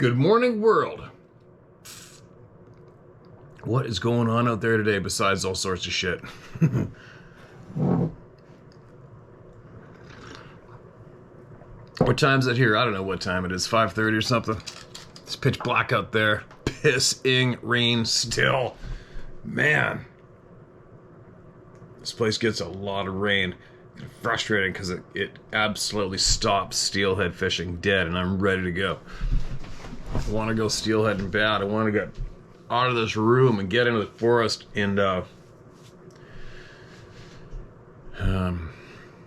Good morning, world. What is going on out there today besides all sorts of shit? What time is it here? I don't know what time it is. 5:30 or something. It's pitch black out there. Pissing rain still. Man. This place gets a lot of rain. It's frustrating because it absolutely stops steelhead fishing dead, and I'm ready to go. I want to go steelheading bad. I want to get out of this room and get into the forest and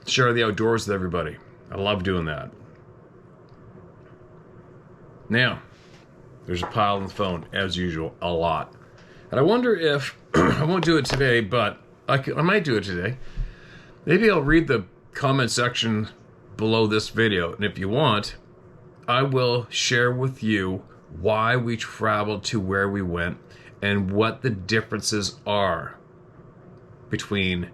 share the outdoors with everybody. I love doing that. Now, there's a pile on the phone, as usual, a lot. And I wonder if, I won't do it today, but I might do it today. Maybe I'll read the comment section below this video, and if you want, I will share with you why we traveled to where we went and what the differences are between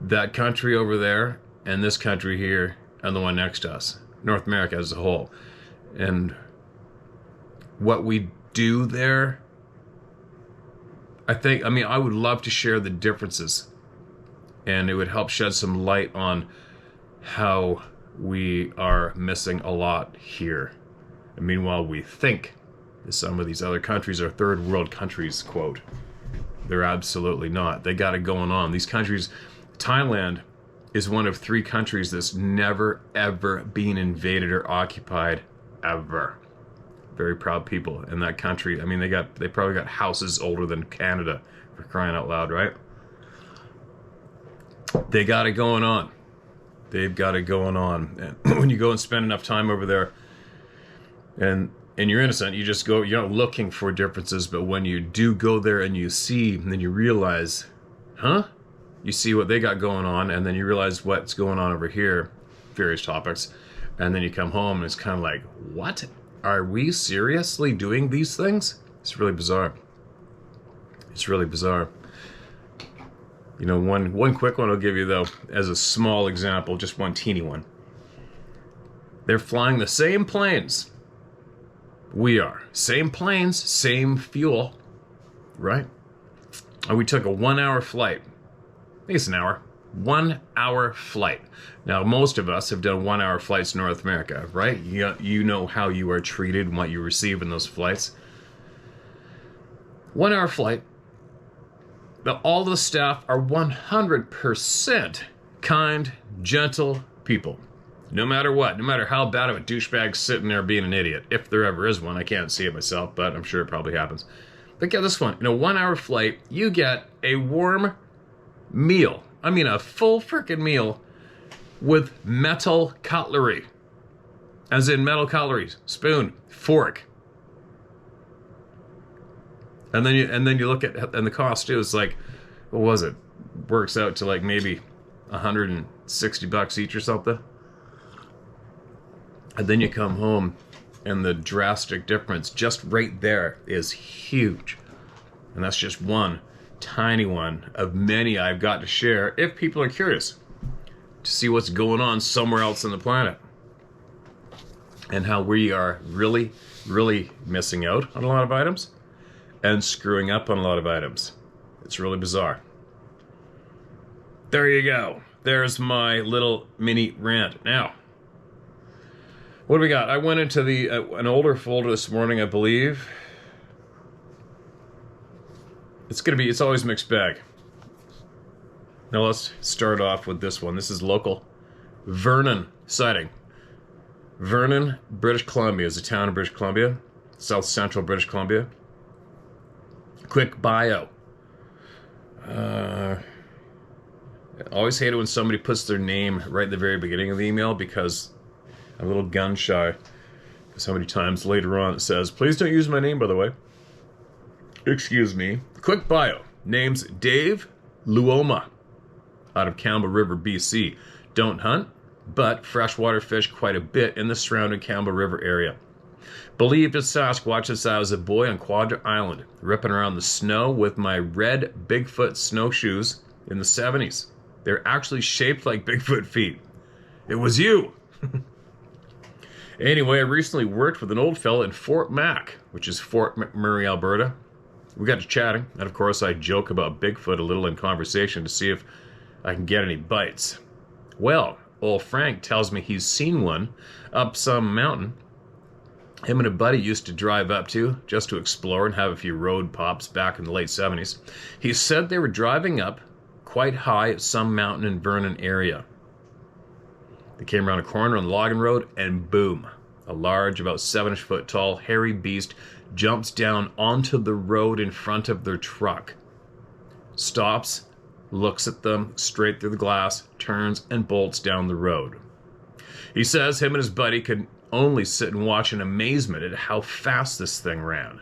that country over there and this country here and the one next to us, North America as a whole, and what we do there. I would love to share the differences, and it would help shed some light on how we are missing a lot here. And meanwhile, we think that some of these other countries are third world countries, quote. They're absolutely not. They got it going on. These countries, Thailand is one of 3 countries that's never, ever been invaded or occupied, ever. Very proud people in that country. I mean, they probably got houses older than Canada, for crying out loud, right? They got it going on. They've got it going on. And when you go and spend enough time over there, and you're innocent, you just go, you're not looking for differences, but when you do go there and you see, and then you realize, huh? You see what they got going on, and then you realize what's going on over here, various topics, and then you come home and it's kind of like, what? Are we seriously doing these things? It's really bizarre. It's really bizarre. You know, one quick one I'll give you, though, as a small example, just one teeny one. They're flying the same planes we are. Same planes, same fuel, right? And we took a 1-hour flight. I think it's an hour. 1-hour flight. Now, most of us have done 1-hour flights in North America, right? You know how you are treated and what you receive in those flights. 1-hour flight. Now, all the staff are 100% kind, gentle people. No matter what, no matter how bad of a douchebag sitting there being an idiot. If there ever is one, I can't see it myself, but I'm sure it probably happens. But get this one. In a 1-hour flight, you get a warm meal. I mean, a full frickin' meal with metal cutlery. As in metal cutlery. Spoon, fork. And then you look at, and the cost too is like, what was it? Works out to like maybe $160 each or something. And then you come home and the drastic difference just right there is huge. And that's just one tiny one of many I've got to share if people are curious to see what's going on somewhere else on the planet. And how we are really, really missing out on a lot of items. And screwing up on a lot of items. It's really bizarre. There you go. There's my little mini rant. Now, what do we got? I went into an older folder this morning, I believe. It's always mixed bag. Now let's start off with this one. This is local. Vernon sighting. Vernon, British Columbia is a town in British Columbia. South Central British Columbia. Quick bio. I always hate it when somebody puts their name right at the very beginning of the email because I'm a little gun shy. So many times later on it says, please don't use my name, by the way. Excuse me. Quick bio. Name's Dave Luoma out of Campbell River, BC. Don't hunt, but freshwater fish quite a bit in the surrounding Campbell River area. Believed in Sasquatch since I was a boy on Quadra Island, ripping around the snow with my red Bigfoot snowshoes in the 70s. They're actually shaped like Bigfoot feet. It was you! Anyway, I recently worked with an old fella in Fort Mac, which is Fort McMurray, Alberta. We got to chatting, and of course I joke about Bigfoot a little in conversation to see if I can get any bites. Well, old Frank tells me he's seen one up some mountain him and a buddy used to drive up to just to explore and have a few road pops back in the late 70s. He said they were driving up quite high at some mountain in Vernon area. They came around a corner on the logging road and boom, a large, about 7-ish foot tall, hairy beast jumps down onto the road in front of their truck. Stops, looks at them straight through the glass, turns and bolts down the road. He says him and his buddy could only sit and watch in amazement at how fast this thing ran.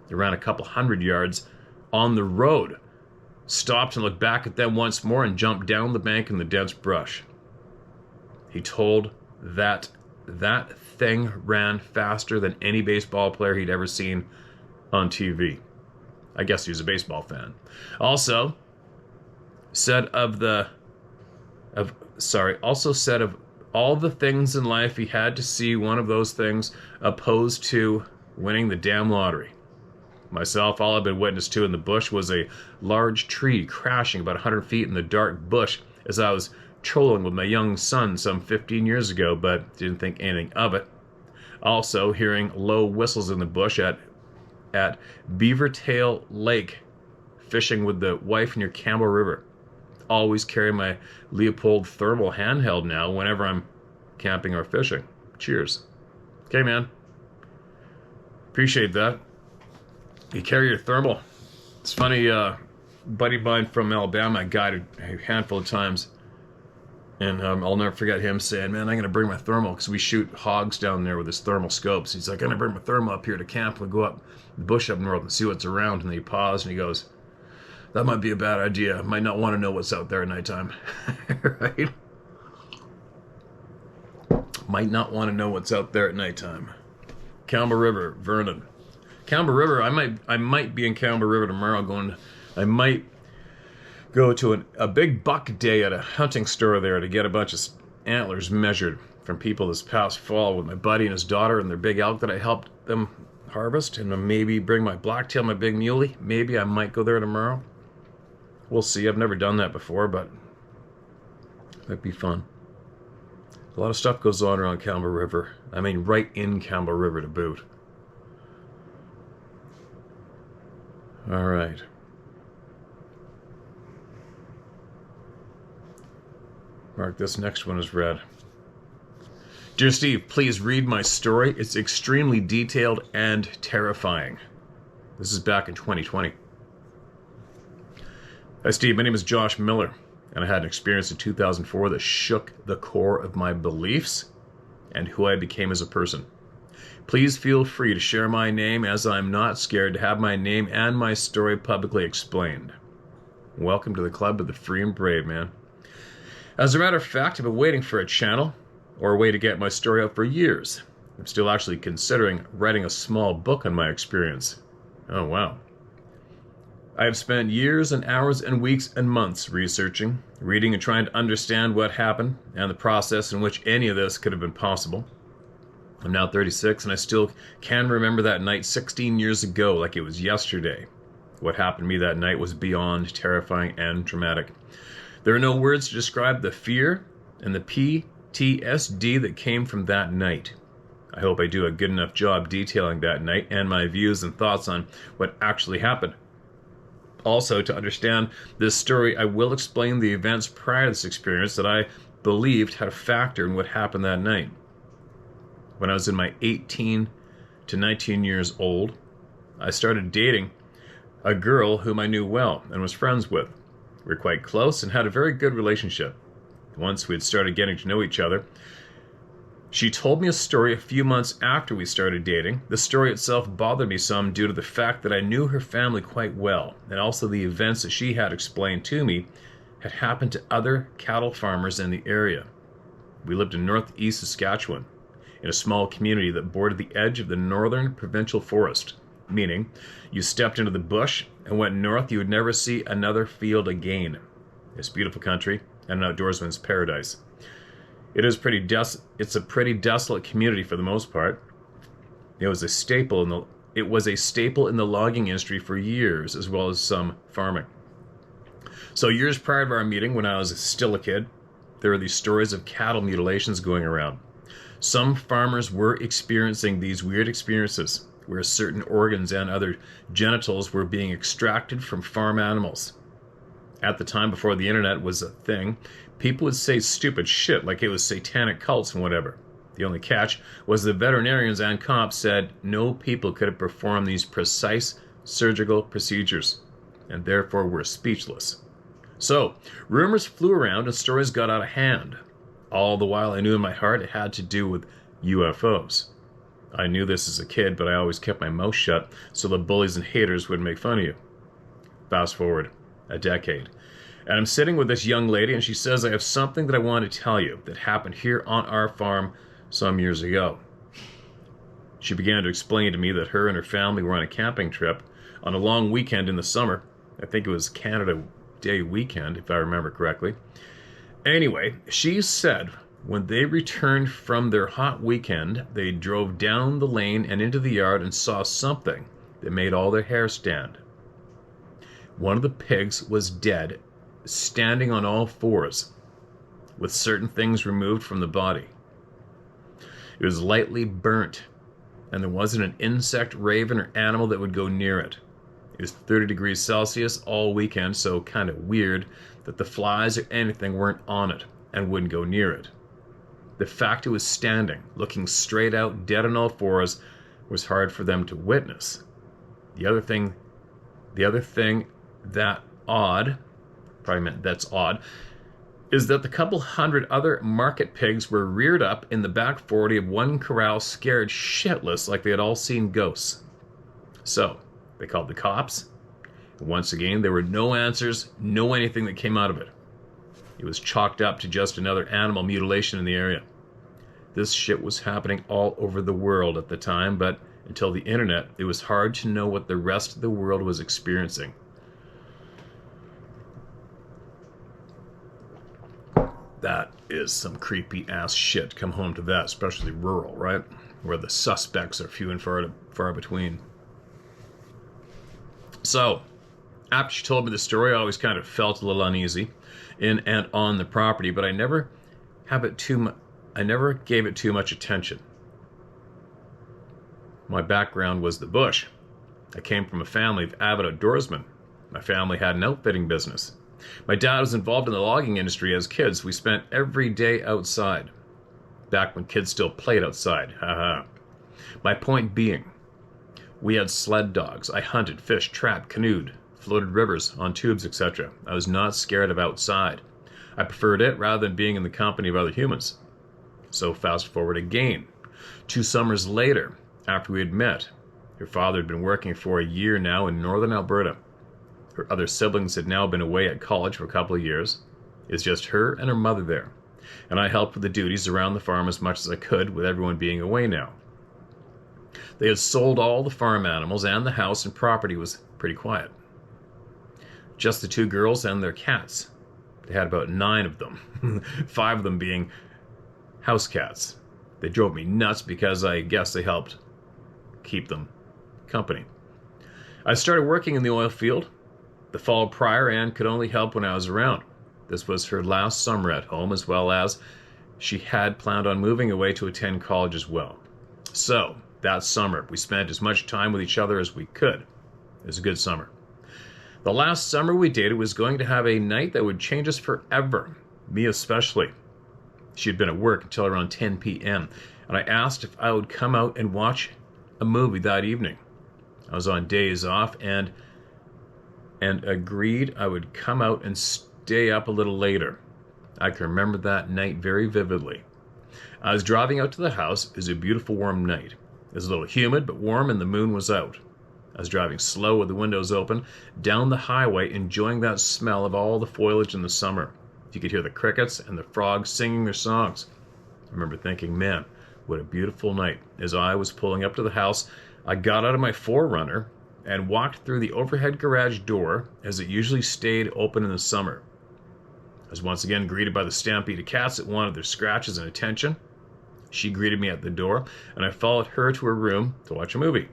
It ran a couple 100 yards on the road, stopped and looked back at them once more and jumped down the bank in the dense brush. He told that thing ran faster than any baseball player he'd ever seen on TV. I guess he was a baseball fan. Also said of all the things in life he had to see one of those things opposed to winning the damn lottery. Myself, all I've been witness to in the bush was a large tree crashing about 100 feet in the dark bush as I was trolling with my young son some 15 years ago, but didn't think anything of it. Also hearing low whistles in the bush at Beavertail Lake, fishing with the wife near Campbell River. Always carry my Leopold thermal handheld now whenever I'm camping or fishing. Cheers. Okay, man. Appreciate that. You carry your thermal. It's funny, buddy of mine from Alabama I guided a handful of times, and I'll never forget him saying, man, I'm going to bring my thermal, because we shoot hogs down there with his thermal scopes. He's like, I'm going to bring my thermal up here to camp and go up the bush up north and see what's around. And then he paused and he goes, that might be a bad idea. Might not want to know what's out there at nighttime. Right? Might not want to know what's out there at nighttime. Campbell River, Vernon. Campbell River, I might be in Campbell River tomorrow I might go to a big buck day at a hunting store there to get a bunch of antlers measured from people this past fall with my buddy and his daughter and their big elk that I helped them harvest, and maybe bring my blacktail, my big muley. Maybe I might go there tomorrow. We'll see. I've never done that before, but it might be fun. A lot of stuff goes on around Campbell River. I mean, right in Campbell River to boot. All right. Mark, this next one is read. Dear Steve, please read my story. It's extremely detailed and terrifying. This is back in 2020. Hi Steve, my name is Josh Miller, and I had an experience in 2004 that shook the core of my beliefs and who I became as a person. Please feel free to share my name, as I'm not scared to have my name and my story publicly explained. Welcome to the club of the free and brave, man. As a matter of fact, I've been waiting for a channel or a way to get my story out for years. I'm still actually considering writing a small book on my experience. Oh, wow. I have spent years and hours and weeks and months researching, reading, and trying to understand what happened and the process in which any of this could have been possible. I'm now 36, and I still can remember that night 16 years ago like it was yesterday. What happened to me that night was beyond terrifying and traumatic. There are no words to describe the fear and the PTSD that came from that night. I hope I do a good enough job detailing that night and my views and thoughts on what actually happened. Also, to understand this story, I will explain the events prior to this experience that I believed had a factor in what happened that night. When I was in my 18 to 19 years old, I started dating a girl whom I knew well and was friends with. We were quite close and had a very good relationship. Once we had started getting to know each other, she told me a story a few months after we started dating. The story itself bothered me some due to the fact that I knew her family quite well, and also the events that she had explained to me had happened to other cattle farmers in the area. We lived in northeast Saskatchewan, in a small community that bordered the edge of the northern provincial forest, meaning you stepped into the bush and went north, you would never see another field again. It's beautiful country and an outdoorsman's paradise. It's a pretty desolate community for the most part. It was a staple in the logging industry for years, as well as some farming. So years prior to our meeting, when I was still a kid, there were these stories of cattle mutilations going around. Some farmers were experiencing these weird experiences where certain organs and other genitals were being extracted from farm animals. At the time, before the internet was a thing, people would say stupid shit like it was satanic cults and whatever. The only catch was the veterinarians and cops said no people could have performed these precise surgical procedures, and therefore were speechless. So, rumors flew around and stories got out of hand. All the while I knew in my heart it had to do with UFOs. I knew this as a kid, but I always kept my mouth shut so the bullies and haters wouldn't make fun of you. Fast forward a decade, and I'm sitting with this young lady, and she says, I have something that I want to tell you that happened here on our farm some years ago. She began to explain to me that her and her family were on a camping trip on a long weekend in the summer. I think it was Canada Day weekend, if I remember correctly. Anyway, she said when they returned from their hot weekend, they drove down the lane and into the yard and saw something that made all their hair stand. One of the pigs was dead, standing on all fours, with certain things removed from the body. It was lightly burnt, and there wasn't an insect, raven, or animal that would go near it. It was 30 degrees Celsius all weekend, so kind of weird that the flies or anything weren't on it and wouldn't go near it. The fact it was standing, looking straight out, dead on all fours, was hard for them to witness. The other thing that's odd, is that the couple hundred other market pigs were reared up in the back 40 of one corral, scared shitless like they had all seen ghosts. So, they called the cops. And once again, there were no answers, no anything that came out of it. It was chalked up to just another animal mutilation in the area. This shit was happening all over the world at the time, but until the internet, it was hard to know what the rest of the world was experiencing. That is some creepy ass shit. Come home to that, especially rural, right? Where the suspects are few and far between. So, after she told me the story, I always kind of felt a little uneasy in and on the property, but I never gave it too much attention. My background was the bush. I came from a family of avid outdoorsmen. My family had an outfitting business. My dad was involved in the logging industry as kids. We spent every day outside. Back when kids still played outside. Haha. My point being, we had sled dogs. I hunted, fished, trapped, canoed, floated rivers on tubes, etc. I was not scared of outside. I preferred it rather than being in the company of other humans. So fast forward again. 2 summers later, after we had met, her father had been working for a year now in northern Alberta. Her other siblings had now been away at college for a couple of years. It was just her and her mother there, and I helped with the duties around the farm as much as I could with everyone being away now. They had sold all the farm animals, and the house and property was pretty quiet. Just the 2 girls and their cats. They had about 9 of them, 5 of them being house cats. They drove me nuts because I guess they helped keep them company. I started working in the oil field the fall prior and could only help when I was around. This was her last summer at home, as well as she had planned on moving away to attend college as well. So, that summer, we spent as much time with each other as we could. It was a good summer. The last summer we dated was going to have a night that would change us forever, me especially. She had been at work until around 10 p.m., and I asked if I would come out and watch a movie that evening. I was on days off and agreed I would come out and stay up a little later. I can remember that night very vividly. I was driving out to the house. It was a beautiful warm night. It was a little humid but warm, and the moon was out. I was driving slow with the windows open down the highway, enjoying that smell of all the foliage in the summer. You could hear the crickets and the frogs singing their songs. I remember thinking, man, what a beautiful night. As I was pulling up to the house, I got out of my 4Runner and walked through the overhead garage door as it usually stayed open in the summer. I was once again greeted by the stampede of cats that wanted their scratches and attention. She greeted me at the door, and I followed her to her room to watch a movie.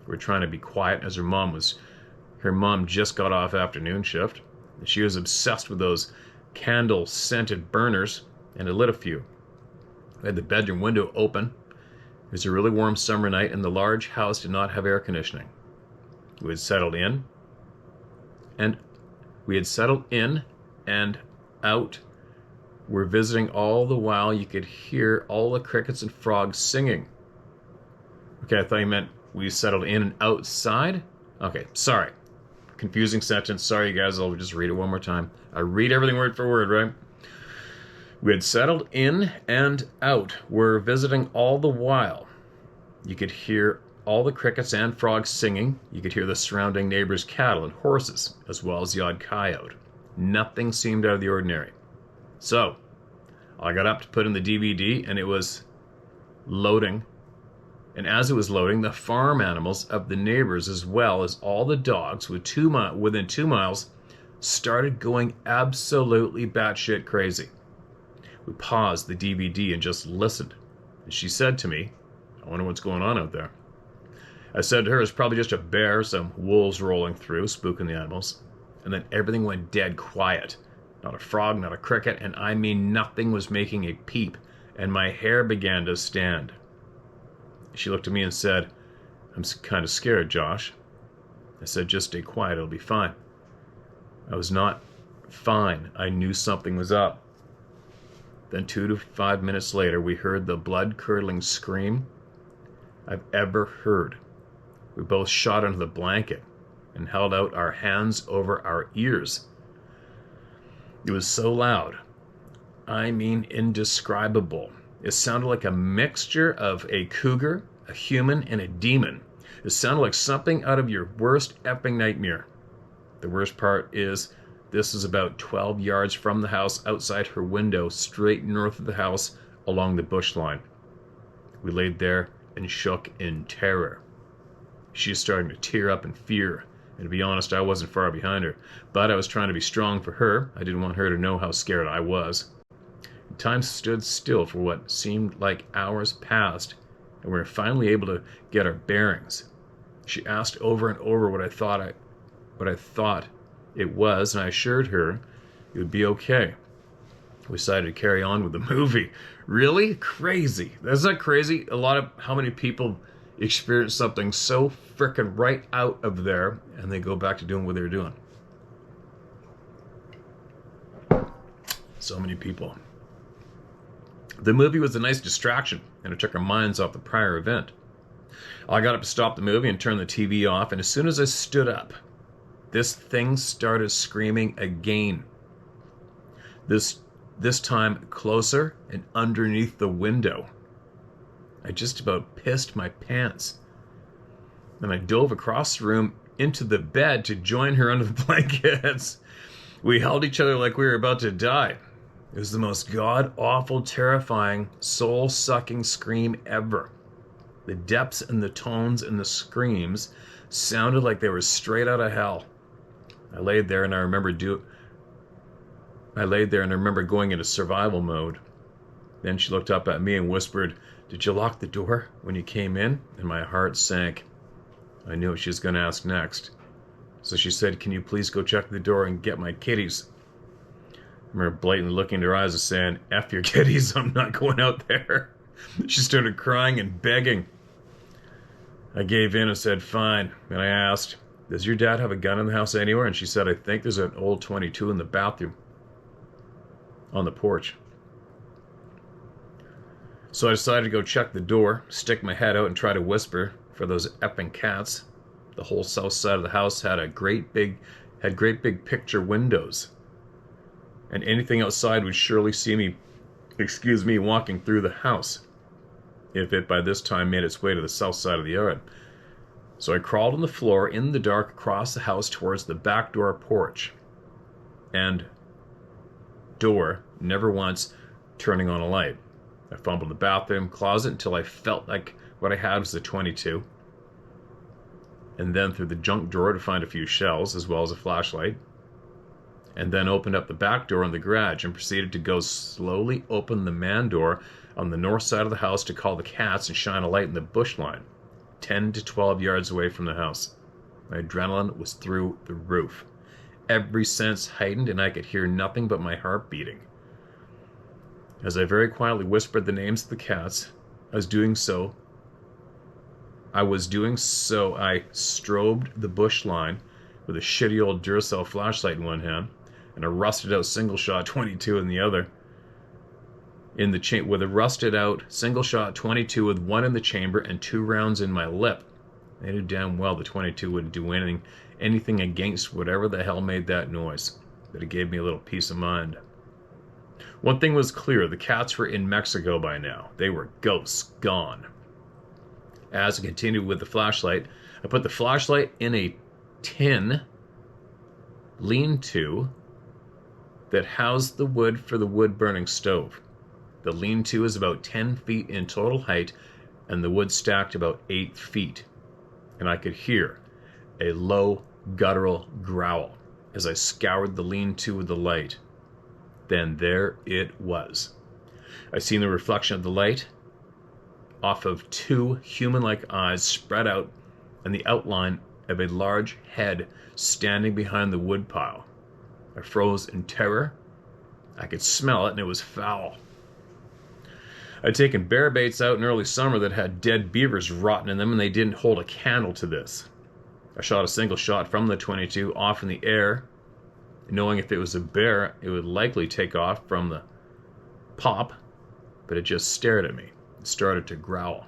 We were trying to be quiet as her mom just got off afternoon shift. She was obsessed with those candle-scented burners, and had lit a few. We had the bedroom window open. It was a really warm summer night, and the large house did not have air conditioning. We had settled in and out. We're visiting all the while. You could hear all the crickets and frogs singing. Okay, I thought you meant we settled in and outside. Okay, sorry. Confusing sentence. Sorry, you guys. I'll just read it one more time. I read everything word for word, right? We had settled in and out. We're visiting all the while. You could hear all the crickets and frogs singing. You could hear the surrounding neighbors' cattle and horses, as well as the odd coyote. Nothing seemed out of the ordinary. So, I got up to put in the DVD, and it was loading. And as it was loading, the farm animals of the neighbors, as well as all the dogs within 2 miles, started going absolutely batshit crazy. We paused the DVD and just listened. And she said to me, I wonder what's going on out there. I said to her, it's probably just a bear, some wolves rolling through, spooking the animals. And then everything went dead quiet. Not a frog, not a cricket, and I mean nothing was making a peep, and my hair began to stand. She looked at me and said, I'm kind of scared, Josh. I said, just stay quiet, it'll be fine. I was not fine. I knew something was up. Then 2 to 5 minutes later, we heard the blood-curdling scream I've ever heard. We both shot under the blanket and held out our hands over our ears. It was so loud. I mean, indescribable. It sounded like a mixture of a cougar, a human, and a demon. It sounded like something out of your worst effing nightmare. The worst part is, this is about 12 yards from the house, outside her window, straight north of the house, along the bush line. We laid there and shook in terror. She was starting to tear up in fear, and to be honest, I wasn't far behind her, but I was trying to be strong for her. I didn't want her to know how scared I was. Time stood still for what seemed like hours passed, and we were finally able to get our bearings. She asked over and over what I thought it was, and I assured her it would be okay. We decided to carry on with the movie. Really? Crazy. That's not crazy. How many people experience something so frickin' right out of there, and they go back to doing what they were doing. So many people. The movie was a nice distraction, and it took our minds off the prior event. I got up to stop the movie and turn the TV off, and as soon as I stood up, this thing started screaming again. This time closer and underneath the window. I just about pissed my pants. Then I dove across the room into the bed to join her under the blankets. We held each other like we were about to die. It was the most god-awful, terrifying, soul-sucking scream ever. The depths and the tones and the screams sounded like they were straight out of hell. I laid there and I remember going into survival mode. Then she looked up at me and whispered, "Did you lock the door when you came in?" And my heart sank. I knew what she was going to ask next. So she said, "Can you please go check the door and get my kitties?" I remember blatantly looking into her eyes and saying, "F your kitties, I'm not going out there." She started crying and begging. I gave in and said, "Fine." And I asked, "Does your dad have a gun in the house anywhere?" And she said, "I think there's an old .22 in the bathroom on the porch." So I decided to go check the door, stick my head out and try to whisper for those effing cats. The whole south side of the house had great big picture windows. And anything outside would surely see me, walking through the house, if it by this time made its way to the south side of the yard. So I crawled on the floor in the dark across the house towards the back door porch. And door, never once turning on a light. I fumbled the bathroom closet until I felt like what I had was a .22. And then through the junk drawer to find a few shells as well as a flashlight. and then opened up the back door in the garage and proceeded to go slowly open the man door on the north side of the house to call the cats and shine a light in the bush line, 10 to 12 yards away from the house. My adrenaline was through the roof. Every sense heightened, and I could hear nothing but my heart beating. As I very quietly whispered the names of the cats, I strobed the bush line with a shitty old Duracell flashlight in one hand and a rusted out single shot 22 in the other. With a rusted out single shot 22 with one in the chamber and 2 rounds in my lip. I knew damn well the 22 wouldn't do anything against whatever the hell made that noise, but it gave me a little peace of mind. One thing was clear, the cats were in Mexico by now. They were ghosts, gone. As I continued with the flashlight, I put the flashlight in a tin lean-to that housed the wood for the wood-burning stove. The lean-to is about 10 feet in total height, and the wood stacked about 8 feet. And I could hear a low, guttural growl as I scoured the lean-to with the light. Then there it was. I seen the reflection of the light off of 2 human-like eyes spread out and the outline of a large head standing behind the woodpile. I froze in terror. I could smell it, and it was foul. I'd taken bear baits out in early summer that had dead beavers rotten in them, and they didn't hold a candle to this. I shot a single shot from the 22 off in the air, knowing if it was a bear, it would likely take off from the pop, but it just stared at me and started to growl.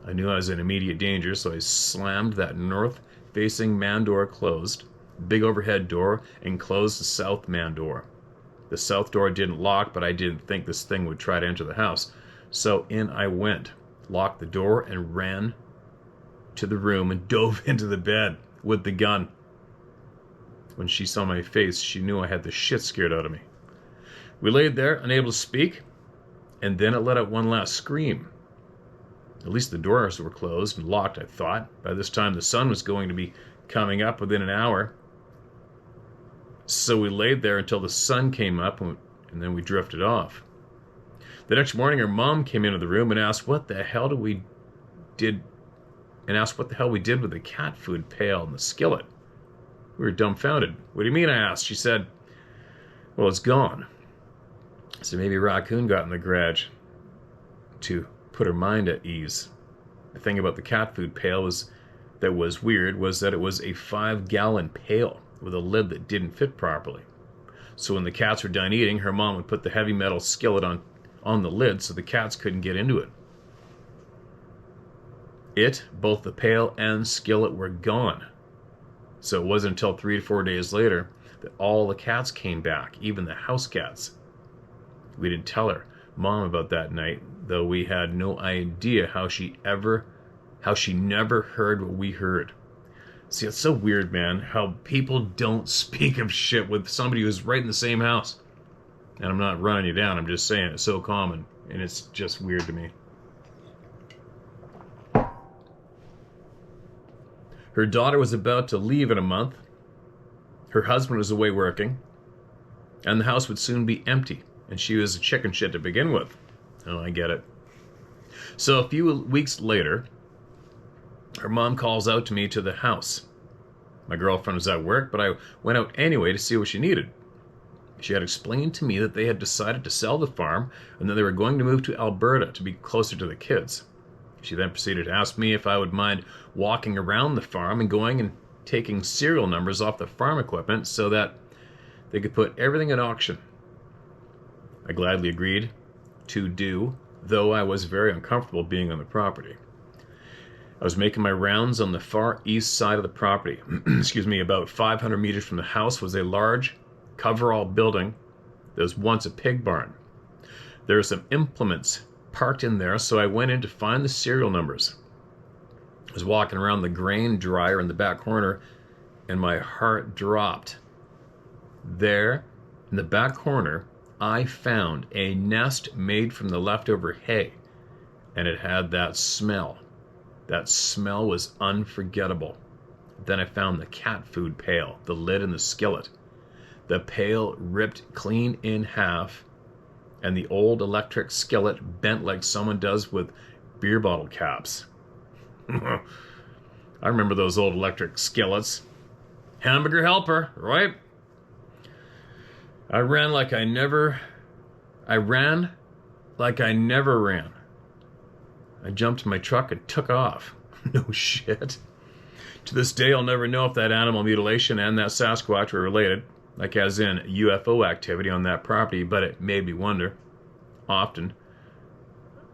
I knew I was in immediate danger, so I slammed that north-facing man door closed, big overhead door, and closed the south man door. The south door didn't lock, but I didn't think this thing would try to enter the house. So in I went, locked the door, and ran to the room and dove into the bed with the gun. When she saw my face, she knew I had the shit scared out of me. We laid there, unable to speak, and then it let out one last scream. At least the doors were closed and locked, I thought. By this time, the sun was going to be coming up within an hour. So we laid there until the sun came up, and then we drifted off. The next morning, her mom came into the room and asked what the hell we did with the cat food pail and the skillet. We were dumbfounded. What do you mean, I asked? She said, well, it's gone. So maybe a raccoon got in the garage. To put her mind at ease. The thing about the cat food pail that was weird was that it was a 5-gallon pail with a lid that didn't fit properly. So when the cats were done eating, her mom would put the heavy metal skillet on the lid so the cats couldn't get into it. Both the pail and skillet were gone. So it wasn't until 3 to 4 days later that all the cats came back, even the house cats. We didn't tell her mom about that night, though we had no idea how she never heard what we heard. See, it's so weird, man, how people don't speak of shit with somebody who's right in the same house. And I'm not running you down, I'm just saying it's so common, and it's just weird to me. Her daughter was about to leave in a month. Her husband was away working, and the house would soon be empty, and she was a chicken shit to begin with. Oh, I get it. So a few weeks later, her mom calls out to me to the house. My girlfriend was at work, but I went out anyway to see what she needed. She had explained to me that they had decided to sell the farm and that they were going to move to Alberta to be closer to the kids. She then proceeded to ask me if I would mind walking around the farm and going and taking serial numbers off the farm equipment so that they could put everything at auction. I gladly agreed to do, though I was very uncomfortable being on the property. I was making my rounds on the far east side of the property. About 500 meters from the house was a large coverall building that was once a pig barn. There were some implements parked in there, so I went in to find the serial numbers. I was walking around the grain dryer in the back corner, and my heart dropped. There, in the back corner, I found a nest made from the leftover hay, and it had that smell. That smell was unforgettable. Then I found the cat food pail, the lid and the skillet. the pail ripped clean in half, and the old electric skillet bent like someone does with beer bottle caps. I remember those old electric skillets. Hamburger helper, right? I ran like I never ran. I jumped in my truck and took off. No shit. To this day, I'll never know if that animal mutilation and that Sasquatch were related, like as in UFO activity on that property, but it made me wonder. Often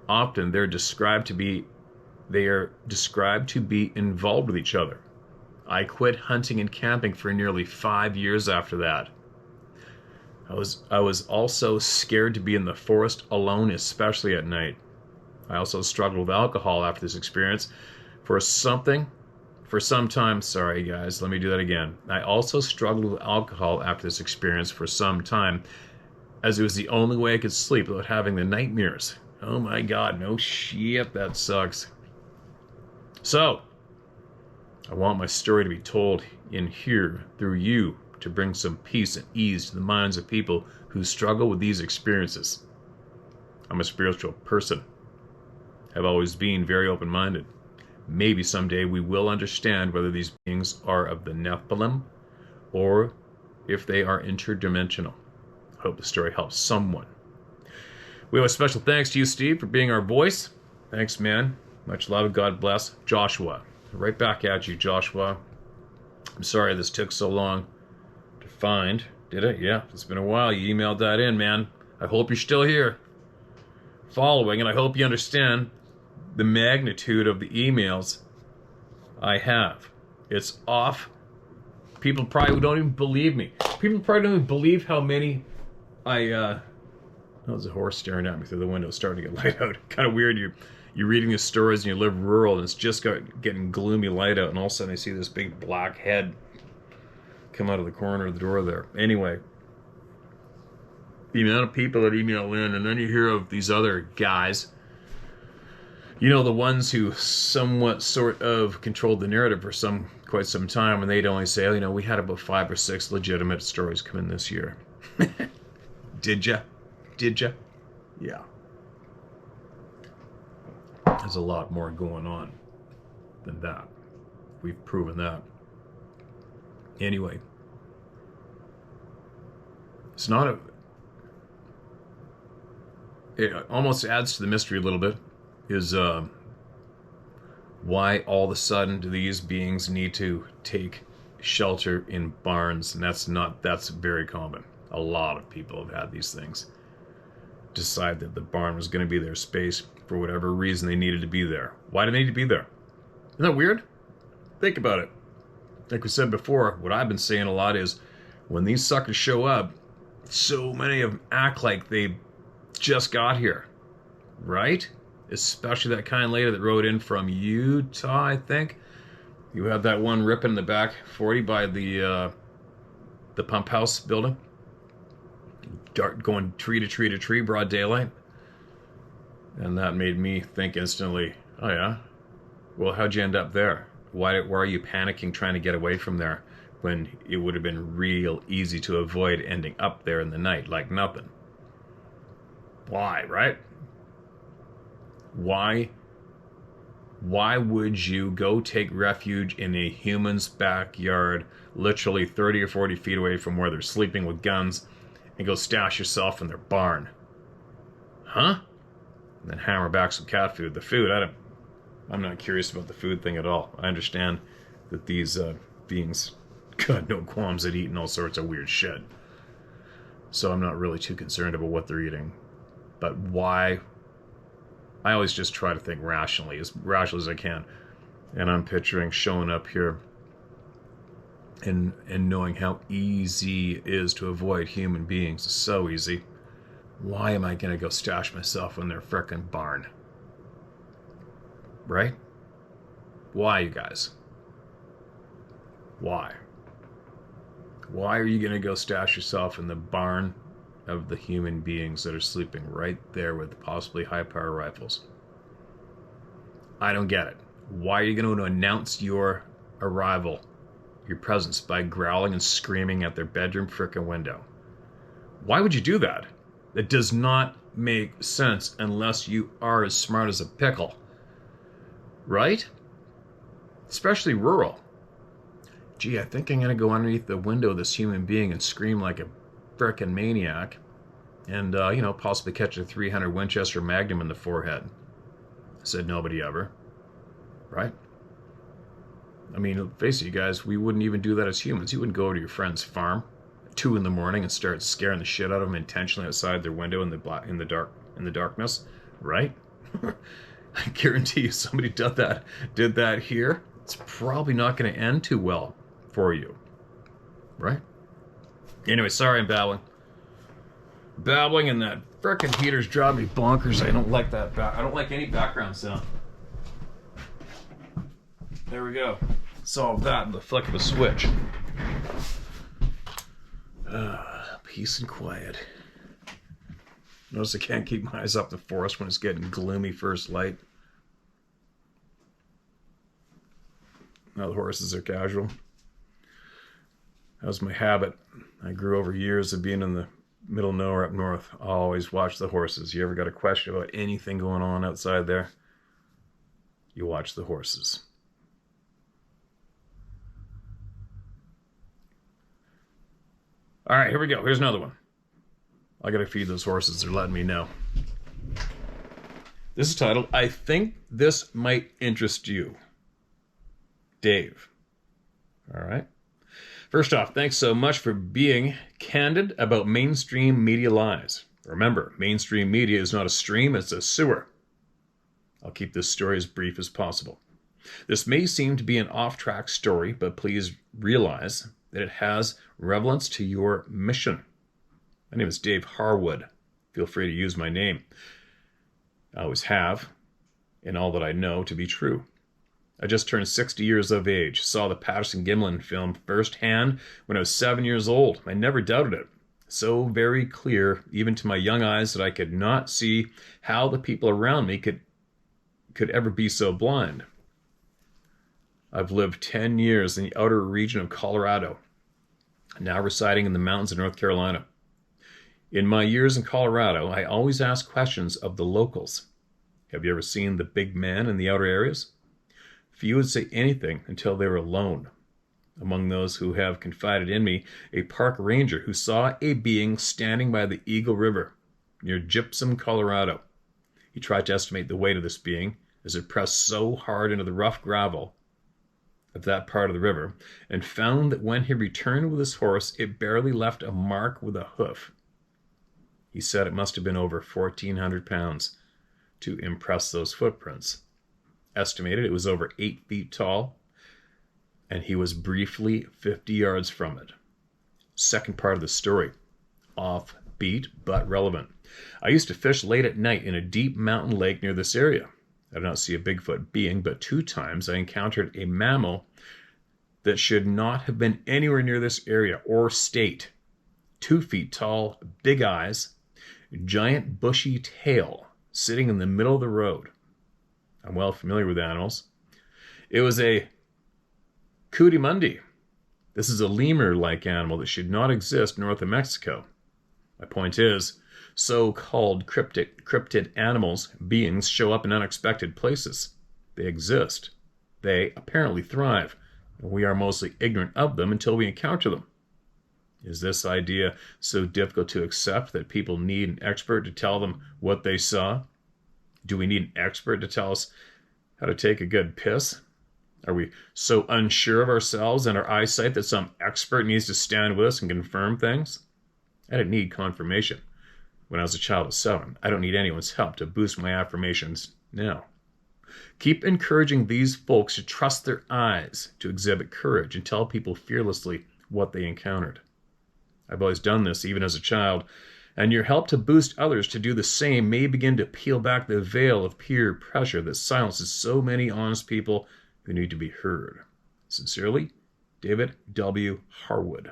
they are described to be involved with each other. I quit hunting and camping for nearly 5 years after that. I was also scared to be in the forest alone, especially at night. I also struggled with alcohol after this experience for some time. Sorry guys, let me do that again. I also struggled with alcohol after this experience for some time, as it was the only way I could sleep without having the nightmares. Oh my god, no shit, that sucks. So, I want my story to be told in here through you, to bring some peace and ease to the minds of people who struggle with these experiences. I'm a spiritual person. I've always been very open-minded. Maybe someday we will understand whether these beings are of the Nephilim or if they are interdimensional. I hope the story helps someone. We have a special thanks to you, Steve, for being our voice. Thanks, man. Much love. God bless. Joshua. Right back at you, Joshua. I'm sorry this took so long to find. Did it? Yeah, it's been a while. You emailed that in, man. I hope you're still here following, and I hope you understand the magnitude of the emails I have. It's off. People probably don't even believe me. People probably don't even believe how many there's a horse staring at me through the window, starting to get light out. Kind of weird. You're reading these stories and you live rural and it's just getting gloomy light out, and all of a sudden I see this big black head come out of the corner of the door there. Anyway, the amount of people that email in, and then you hear of these other guys, you know, the ones who somewhat sort of controlled the narrative for quite some time, and they'd only say, oh, you know, we had about 5 or 6 legitimate stories come in this year. Did ya? Yeah. There's a lot more going on than that. We've proven that. Anyway, it's not it almost adds to the mystery a little bit, is why all of a sudden do these beings need to take shelter in barns? And that's very common. A lot of people have had these things decide that the barn was going to be their space for whatever reason they needed to be there. Why do they need to be there? Isn't that weird? Think about it. Like we said before, what I've been saying a lot is when these suckers show up, so many of them act like they just got here, right? Especially that kind lady that rode in from Utah, I think. You have that one ripping in the back 40 by the pump house building. Dart going tree to tree to tree, broad daylight. And that made me think instantly, oh yeah? Well, how'd you end up there? Why are you panicking trying to get away from there when it would have been real easy to avoid ending up there in the night like nothing? Why, right? Why would you go take refuge in a human's backyard, literally 30 or 40 feet away from where they're sleeping with guns, and go stash yourself in their barn? Huh? And then hammer back some cat food. The food, I'm not curious about the food thing at all. I understand that these beings got no qualms at eating all sorts of weird shit. So I'm not really too concerned about what they're eating. But why? I always just try to think rationally as I can. And I'm picturing showing up here and knowing how easy it is to avoid human beings. It's so easy. Why am I going to go stash myself in their frickin' barn? Right? Why, you guys? Why? Why are you going to go stash yourself in the barn of the human beings that are sleeping right there with possibly high-power rifles? I don't get it. Why are you going to announce your arrival your presence by growling and screaming at their bedroom frickin' window. Why would you do that? It does not make sense unless you are as smart as a pickle. Right? Especially rural. Gee, I think I'm going to go underneath the window of this human being and scream like a frickin' maniac. And, possibly catch a .300 Winchester Magnum in the forehead. Said nobody ever. Right? I mean, face it, you guys, we wouldn't even do that as humans. You wouldn't go to your friend's farm at 2 in the morning and start scaring the shit out of them intentionally outside their window in the darkness, right? I guarantee you, somebody did that here. It's probably not going to end too well for you, right? Anyway, sorry I'm babbling, and that frickin' heater's driving me bonkers. I don't like that. I don't like any background sound. There we go. Solve that in the flick of a switch. Peace and quiet. Notice I can't keep my eyes up the forest when it's getting gloomy first light. Now the horses are casual. That was my habit. I grew over years of being in the middle of nowhere up north. I always watch the horses. You ever got a question about anything going on outside there? You watch the horses. All right, here we go. Here's another one. I gotta feed those horses. They're letting me know. This is titled, I Think This Might Interest You. Dave. All right. First off, thanks so much for being candid about mainstream media lies. Remember, mainstream media is not a stream, it's a sewer. I'll keep this story as brief as possible. This may seem to be an off-track story, but please realize that it has relevance to your mission. My name is Dave Harwood. Feel free to use my name. I always have, and all that I know to be true. I just turned 60 years of age, saw the Patterson-Gimlin film firsthand when I was 7 years old. I never doubted it. So very clear, even to my young eyes, that I could not see how the people around me could ever be so blind. I've lived 10 years in the outer region of Colorado, now residing in the mountains of North Carolina. In my years in Colorado, I always ask questions of the locals. Have you ever seen the big man in the outer areas? Few would say anything until they were alone. Among those who have confided in me, a park ranger who saw a being standing by the Eagle River near Gypsum, Colorado. He tried to estimate the weight of this being as it pressed so hard into the rough gravel of that part of the river, and found that when he returned with his horse, it barely left a mark with a hoof. He said it must have been over 1,400 pounds to impress those footprints. Estimated it was over 8 feet tall, and he was briefly 50 yards from it. Second part of the story, offbeat but relevant. I used to fish late at night in a deep mountain lake near this area. I did not see a Bigfoot being, but 2 times I encountered a mammal that should not have been anywhere near this area or state. 2 feet tall, big eyes, giant bushy tail, sitting in the middle of the road. I'm well familiar with animals. It was a coatimundi. This is a lemur-like animal that should not exist north of Mexico. My point is, so-called cryptid animals, beings, show up in unexpected places. They exist. They apparently thrive. And we are mostly ignorant of them until we encounter them. Is this idea so difficult to accept that people need an expert to tell them what they saw? Do we need an expert to tell us how to take a good piss? Are we so unsure of ourselves and our eyesight that some expert needs to stand with us and confirm things? I didn't need confirmation when I was a child of 7. I don't need anyone's help to boost my affirmations now. Keep encouraging these folks to trust their eyes, to exhibit courage, and tell people fearlessly what they encountered. I've always done this, even as a child, and your help to boost others to do the same may begin to peel back the veil of peer pressure that silences so many honest people who need to be heard. Sincerely, David W. Harwood.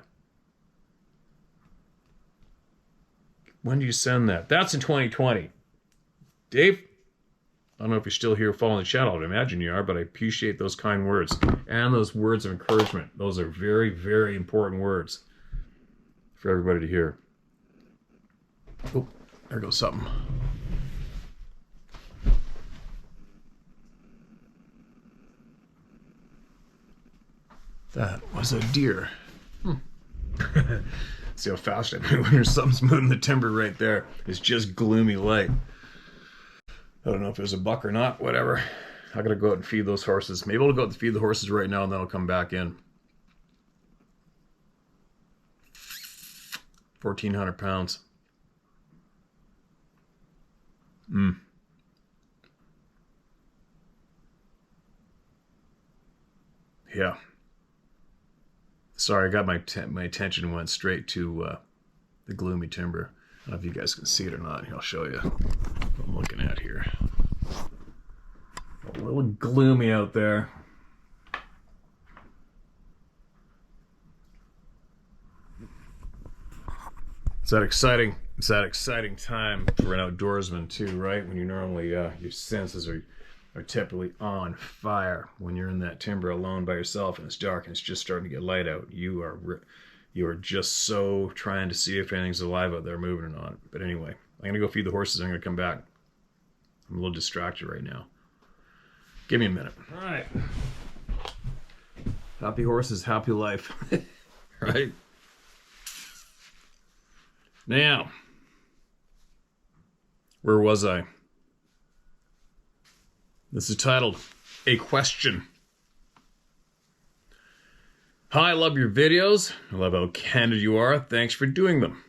When did you send that? That's in 2020. Dave, I don't know if you're still here following the channel. I imagine you are, but I appreciate those kind words and those words of encouragement. Those are very, very important words for everybody to hear. Oh, there goes something. That was a deer. See how fast I move when there's something moving the timber right there. It's just gloomy light. I don't know if it was a buck or not, whatever. I gotta go out and feed those horses. Maybe I'll go out and feed the horses right now and then I'll come back in. 1,400 pounds. Yeah. Sorry, I got my attention went straight to the gloomy timber. I don't know if you guys can see it or not. Here, I'll show you what I'm looking at here. A little gloomy out there. It's that exciting time for an outdoorsman too, right? When you normally your senses are typically on fire. When you're in that timber alone by yourself and it's dark and it's just starting to get light out, you are just so trying to see if anything's alive out there moving or not. But anyway, I'm gonna go feed the horses. I'm gonna come back. I'm a little distracted right now. Give me a minute. All right. Happy horses, happy life. Right? Now, where was I? This is titled, A Question. Hi, I love your videos. I love how candid you are. Thanks for doing them.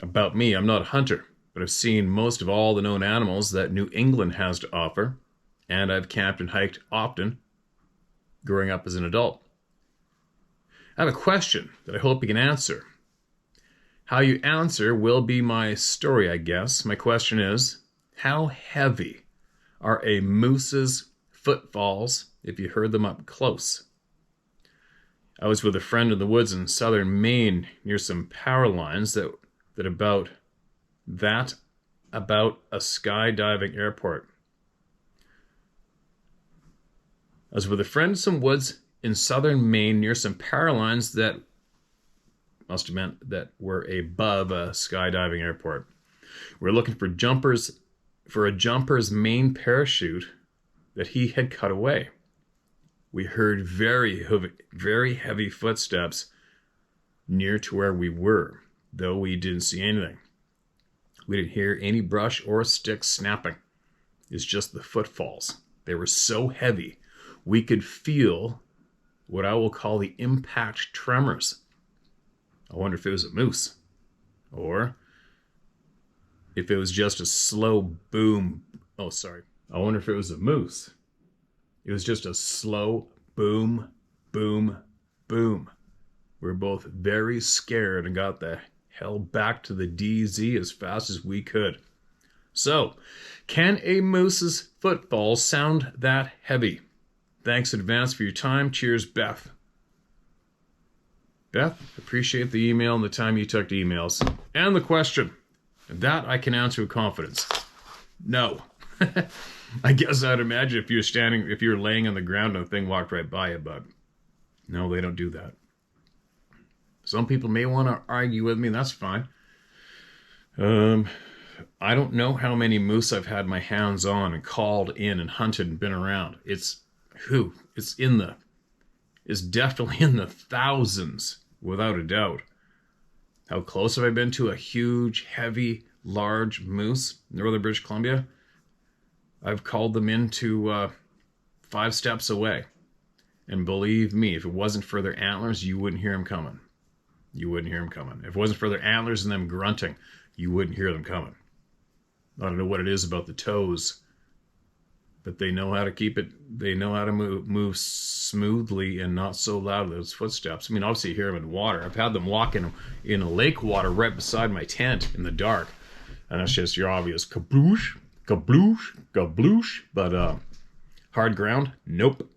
About me, I'm not a hunter, but I've seen most of all the known animals that New England has to offer, and I've camped and hiked often growing up as an adult. I have a question that I hope you can answer. How you answer will be my story, I guess. My question is, how heavy are a moose's footfalls if you heard them up close? I was with a friend in the woods in southern Maine near some power lines that about a skydiving airport. I was with a friend in some woods in southern Maine near some power lines that must have meant that were above a skydiving airport. We're looking for a jumper's main parachute that he had cut away. We heard very heavy footsteps near to where we were, though we didn't see anything. We didn't hear any brush or sticks snapping. It's just the footfalls. They were so heavy, we could feel what I will call the impact tremors. I wonder if it was a moose, or if it was just a slow boom. Oh, sorry. I wonder if it was a moose. It was just a slow boom, boom, boom. We were both very scared and got the hell back to the DZ as fast as we could. So, can a moose's footfall sound that heavy? Thanks in advance for your time. Cheers, Beth. Beth, appreciate the email and the time you took to emails. And the question. That I can answer with confidence. No. I guess I'd imagine if you were laying on the ground and a thing walked right by you, but no, they don't do that. Some people may want to argue with me, and that's fine. I don't know how many moose I've had my hands on and called in and hunted and been around. It's definitely in the thousands, without a doubt. How close have I been to a huge, heavy, large moose in northern British Columbia? I've called them into 5 steps away. And believe me, if it wasn't for their antlers, you wouldn't hear them coming. You wouldn't hear them coming. If it wasn't for their antlers and them grunting, you wouldn't hear them coming. I don't know what it is about the toes, but they know how to keep it. They know how to move smoothly and not so loud, those footsteps. I mean, obviously you hear them in water. I've had them walking in a lake water right beside my tent in the dark. And that's just your obvious kabloosh, kabloosh, kabloosh. But hard ground, nope.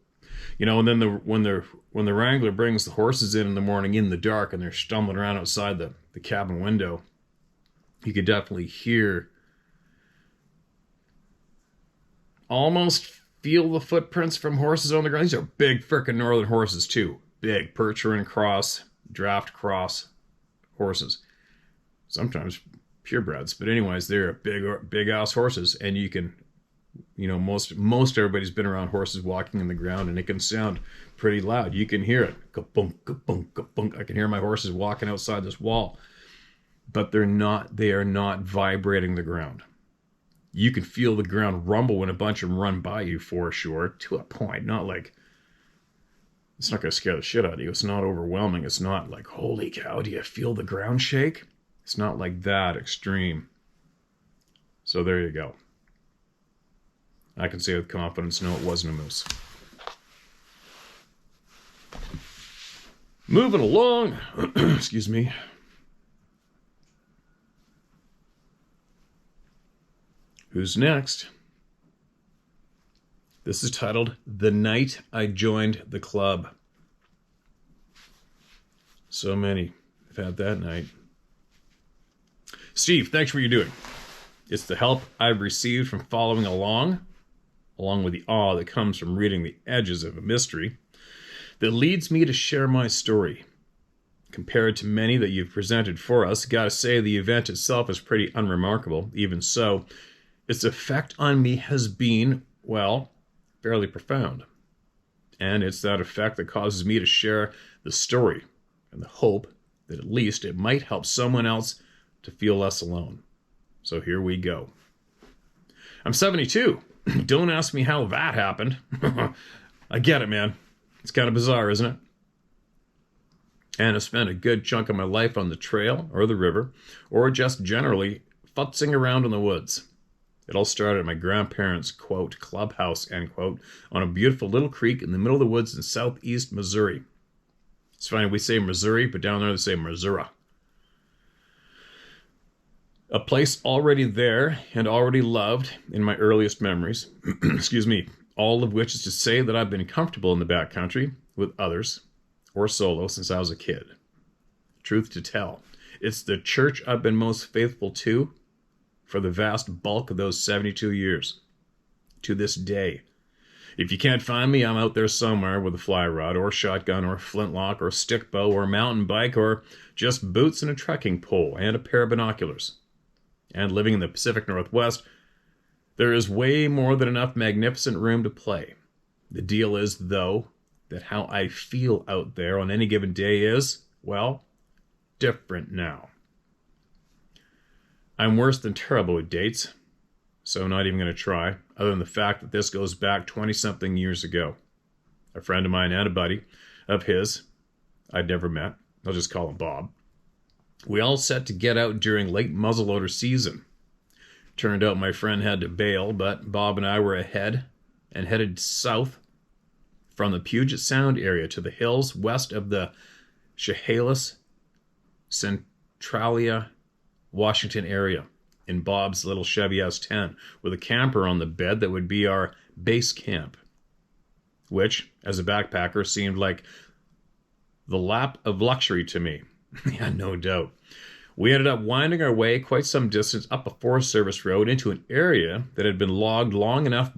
You know, and then when the wrangler brings the horses in the morning in the dark and they're stumbling around outside the cabin window, you could definitely hear almost feel the footprints from horses on the ground. These are big frickin' northern horses too. Big Percheron cross, draft cross horses. Sometimes purebreds, but anyways, they're big ass horses, and you can, most everybody's been around horses walking in the ground, and it can sound pretty loud. You can hear it, ka-bunk, ka-bunk, ka-bunk. I can hear my horses walking outside this wall, but they are not vibrating the ground. You can feel the ground rumble when a bunch of them run by you, for sure, to a point. Not like, it's not going to scare the shit out of you. It's not overwhelming. It's not like, holy cow, do you feel the ground shake? It's not like that extreme. So there you go. I can say with confidence, no, it wasn't a moose. Moving along. Excuse me. Who's next? This is titled The Night I Joined the Club. So many have had that night. Steve, thanks for what you're doing. It's the help I've received from following along with the awe that comes from reading the edges of a mystery, that leads me to share my story. Compared to many that you've presented for us, gotta say the event itself is pretty unremarkable. Even so, its effect on me has been, well, fairly profound. And it's that effect that causes me to share the story and the hope that at least it might help someone else to feel less alone. So here we go. I'm 72. Don't ask me how that happened. I get it, man. It's kind of bizarre, isn't it? And I've spent a good chunk of my life on the trail or the river, or just generally futzing around in the woods. It all started at my grandparents', quote, clubhouse, end quote, on a beautiful little creek in the middle of the woods in southeast Missouri. It's funny, we say Missouri, but down there they say Missouri. A place already there and already loved in my earliest memories, excuse me, all of which is to say that I've been comfortable in the backcountry with others or solo since I was a kid. Truth to tell, it's the church I've been most faithful to for the vast bulk of those 72 years. To this day. If you can't find me, I'm out there somewhere with a fly rod or shotgun or flintlock or stick bow or mountain bike or just boots and a trekking pole and a pair of binoculars. And living in the Pacific Northwest, there is way more than enough magnificent room to play. The deal is, though, that how I feel out there on any given day is, well, different now. I'm worse than terrible with dates, so I'm not even going to try, other than the fact that this goes back 20-something years ago. A friend of mine and a buddy of his I'd never met, I'll just call him Bob, we all set to get out during late muzzleloader season. Turned out my friend had to bail, but Bob and I were ahead and headed south from the Puget Sound area to the hills west of the Chehalis, Centralia, Washington area in Bob's little Chevy S10 with a camper on the bed that would be our base camp, which, as a backpacker, seemed like the lap of luxury to me. Yeah, no doubt. We ended up winding our way quite some distance up a Forest Service road into an area that had been logged long enough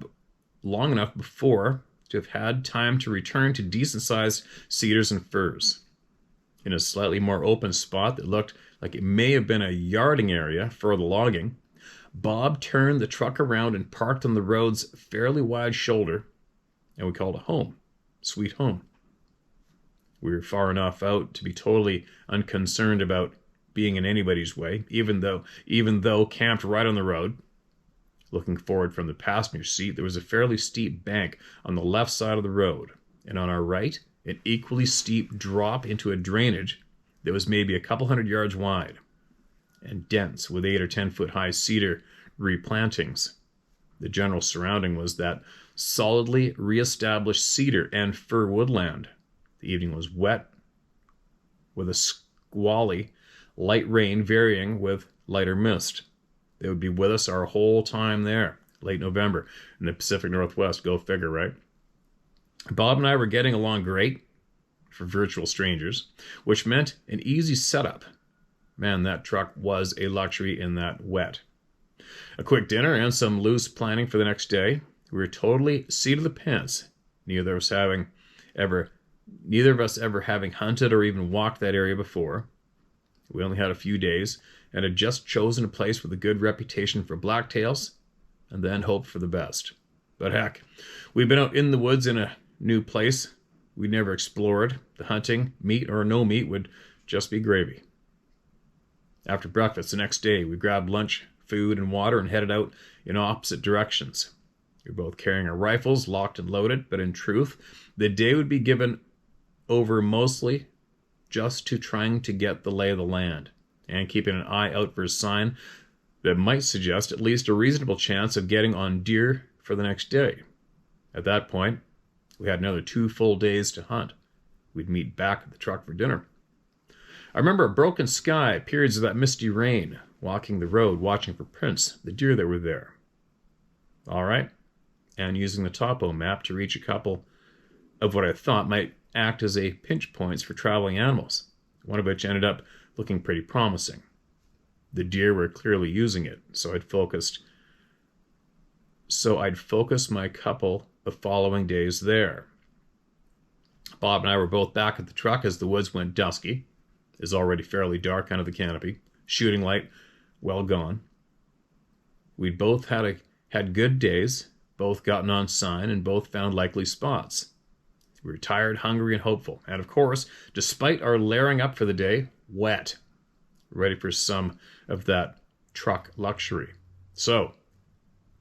before to have had time to return to decent-sized cedars and firs. In a slightly more open spot that looked like it may have been a yarding area for the logging, Bob turned the truck around and parked on the road's fairly wide shoulder, and we called it home. Sweet home. We were far enough out to be totally unconcerned about being in anybody's way, even though camped right on the road. Looking forward from the passenger seat, there was a fairly steep bank on the left side of the road, and on our right, an equally steep drop into a drainage that was maybe a couple hundred yards wide and dense with 8 or 10 foot high cedar replantings. The general surrounding was that solidly reestablished cedar and fir woodland. The evening was wet with a squally light rain varying with lighter mist. They would be with us our whole time there, late November, in the Pacific Northwest. Go figure, right? Bob and I were getting along great for virtual strangers, which meant an easy setup. Man, that truck was a luxury in that wet. A quick dinner and some loose planning for the next day. We were totally seat of the pants, neither of us ever having hunted or even walked that area before. We only had a few days and had just chosen a place with a good reputation for blacktails and then hoped for the best. But heck, we'd been out in the woods in a new place we'd never explored. The hunting, meat or no meat, would just be gravy. After breakfast the next day, we grabbed lunch, food, and water and headed out in opposite directions. We were both carrying our rifles, locked and loaded, but in truth, the day would be given over mostly just to trying to get the lay of the land and keeping an eye out for a sign that might suggest at least a reasonable chance of getting on deer for the next day. At that point, we had another 2 full days to hunt. We'd meet back at the truck for dinner. I remember a broken sky, periods of that misty rain, walking the road, watching for prints, the deer that were there. All right, and using the topo map to reach a couple of what I thought might act as a pinch points for traveling animals, one of which ended up looking pretty promising. The deer were clearly using it, so I'd focus my couple of following days there. Bob and I were both back at the truck as the woods went dusky. It was already fairly dark under the canopy, shooting light well gone. We'd both had good days, both gotten on sign, and both found likely spots. We were tired, hungry, and hopeful, and of course, despite our layering up for the day, wet, ready for some of that truck luxury. So,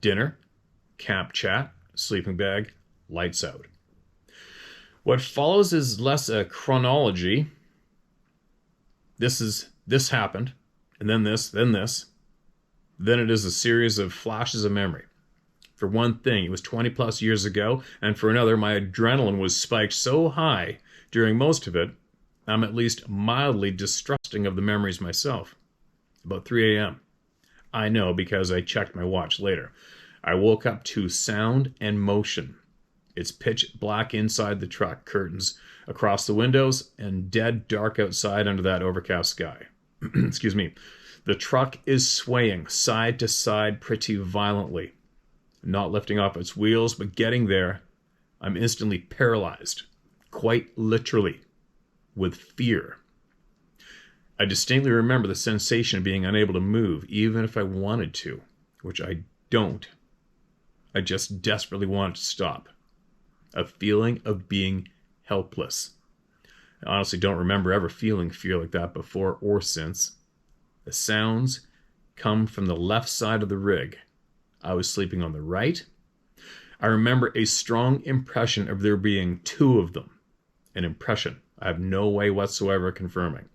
dinner, camp chat, sleeping bag, lights out. What follows is less a chronology. This happened, and then this, then this. Then it is a series of flashes of memory. For one thing, it was 20 plus years ago, and for another, my adrenaline was spiked so high during most of it, I'm at least mildly distrusting of the memories myself. About 3 a.m. I know because I checked my watch later. I woke up to sound and motion. It's pitch black inside the truck, curtains across the windows, and dead dark outside under that overcast sky. Excuse me. The truck is swaying side to side pretty violently. Not lifting off its wheels, but getting there, I'm instantly paralyzed, quite literally, with fear. I distinctly remember the sensation of being unable to move, even if I wanted to, which I don't. I just desperately wanted to stop. A feeling of being helpless. I honestly don't remember ever feeling fear like that before or since. The sounds come from the left side of the rig. I was sleeping on the right. I remember a strong impression of there being 2 of them. An impression I have no way whatsoever confirming.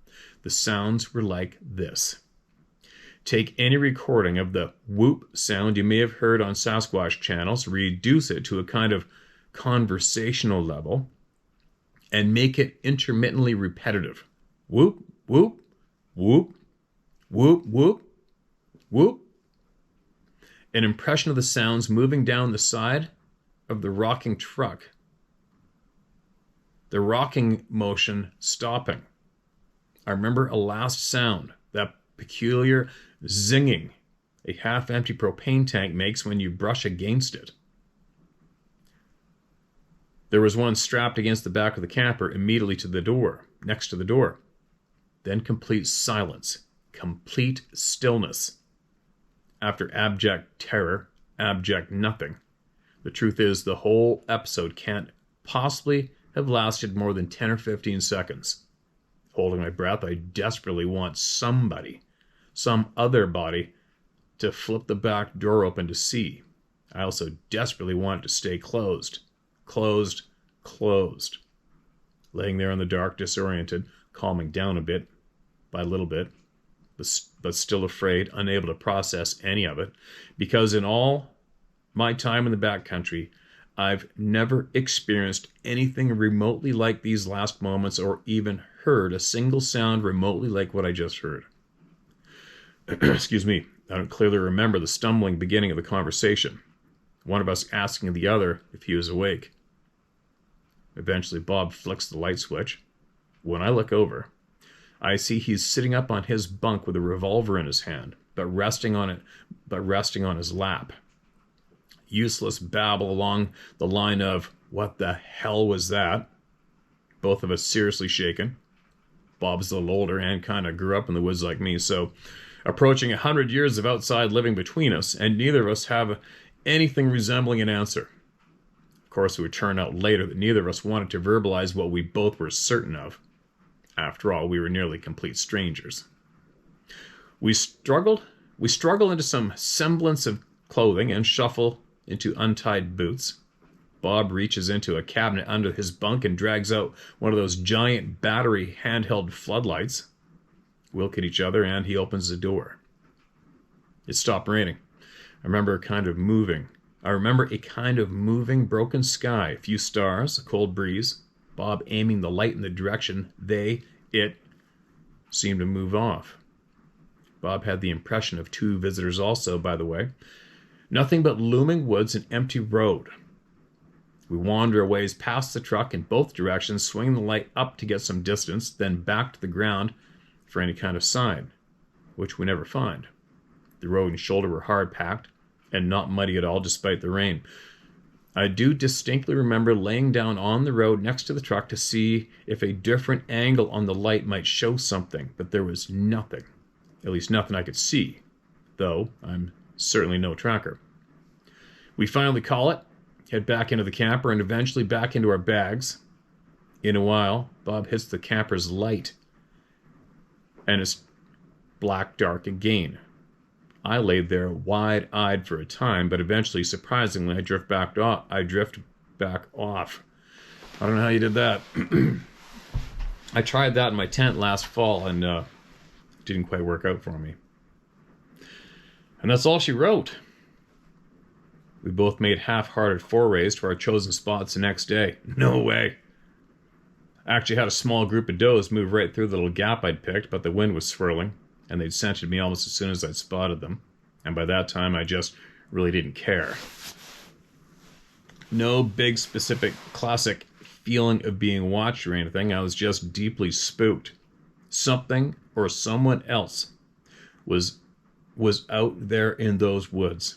The sounds were like this. Take any recording of the whoop sound you may have heard on Sasquatch channels, reduce it to a kind of conversational level, and make it intermittently repetitive. Whoop, whoop, whoop, whoop, whoop, whoop. An impression of the sounds moving down the side of the rocking truck. The rocking motion stopping. I remember a last sound, that peculiar zinging a half-empty propane tank makes when you brush against it. There was one strapped against the back of the camper immediately to the door, next to the door. Then complete silence, complete stillness. After abject terror, abject nothing. The truth is, the whole episode can't possibly have lasted more than 10 or 15 seconds. Holding my breath, I desperately want somebody, some other body, to flip the back door open to see. I also desperately want it to stay closed. Closed, closed. Laying there in the dark, disoriented, calming down a bit, by a little bit, but still afraid, unable to process any of it, because in all my time in the backcountry, I've never experienced anything remotely like these last moments or even heard a single sound remotely like what I just heard. Excuse me, I don't clearly remember the stumbling beginning of the conversation. One of us asking the other if he was awake. Eventually, Bob flicks the light switch. When I look over, I see he's sitting up on his bunk with a revolver in his hand, but resting on his lap. useless babble along the line of, "What the hell was that?" Both of us seriously shaken. Bob's a little older and kind of grew up in the woods like me, so approaching 100 years of outside living between us, and neither of us have anything resembling an answer. Of course, it would turn out later that neither of us wanted to verbalize what we both were certain of. After all, we were nearly complete strangers. We struggle into some semblance of clothing and shuffle into untied boots. Bob reaches into a cabinet under his bunk and drags out one of those giant battery handheld floodlights. We look at each other and he opens the door. It stopped raining. I remember a kind of moving broken sky, a few stars, a cold breeze, Bob aiming the light in the direction it seemed to move off. Bob had the impression of two visitors also, by the way. Nothing but looming woods and empty road. We wander a ways past the truck in both directions, swinging the light up to get some distance, then back to the ground for any kind of sign, which we never find. The road and shoulder were hard packed and not muddy at all despite the rain. I do distinctly remember laying down on the road next to the truck to see if a different angle on the light might show something, but there was nothing. At least nothing I could see, though I'm certainly no tracker. We finally call it, head back into the camper, and eventually back into our bags. In a while, Bob hits the camper's light, and it's black dark again. I laid there wide-eyed for a time, but eventually, surprisingly, I drift back off. I don't know how you did that. I tried that in my tent last fall, and it didn't quite work out for me. And that's all she wrote. We both made half-hearted forays to our chosen spots the next day. No way. I actually had a small group of does move right through the little gap I'd picked, but the wind was swirling, and they'd scented me almost as soon as I'd spotted them. And by that time, I just really didn't care. No big, specific, classic feeling of being watched or anything. I was just deeply spooked. Something or someone else was out there in those woods.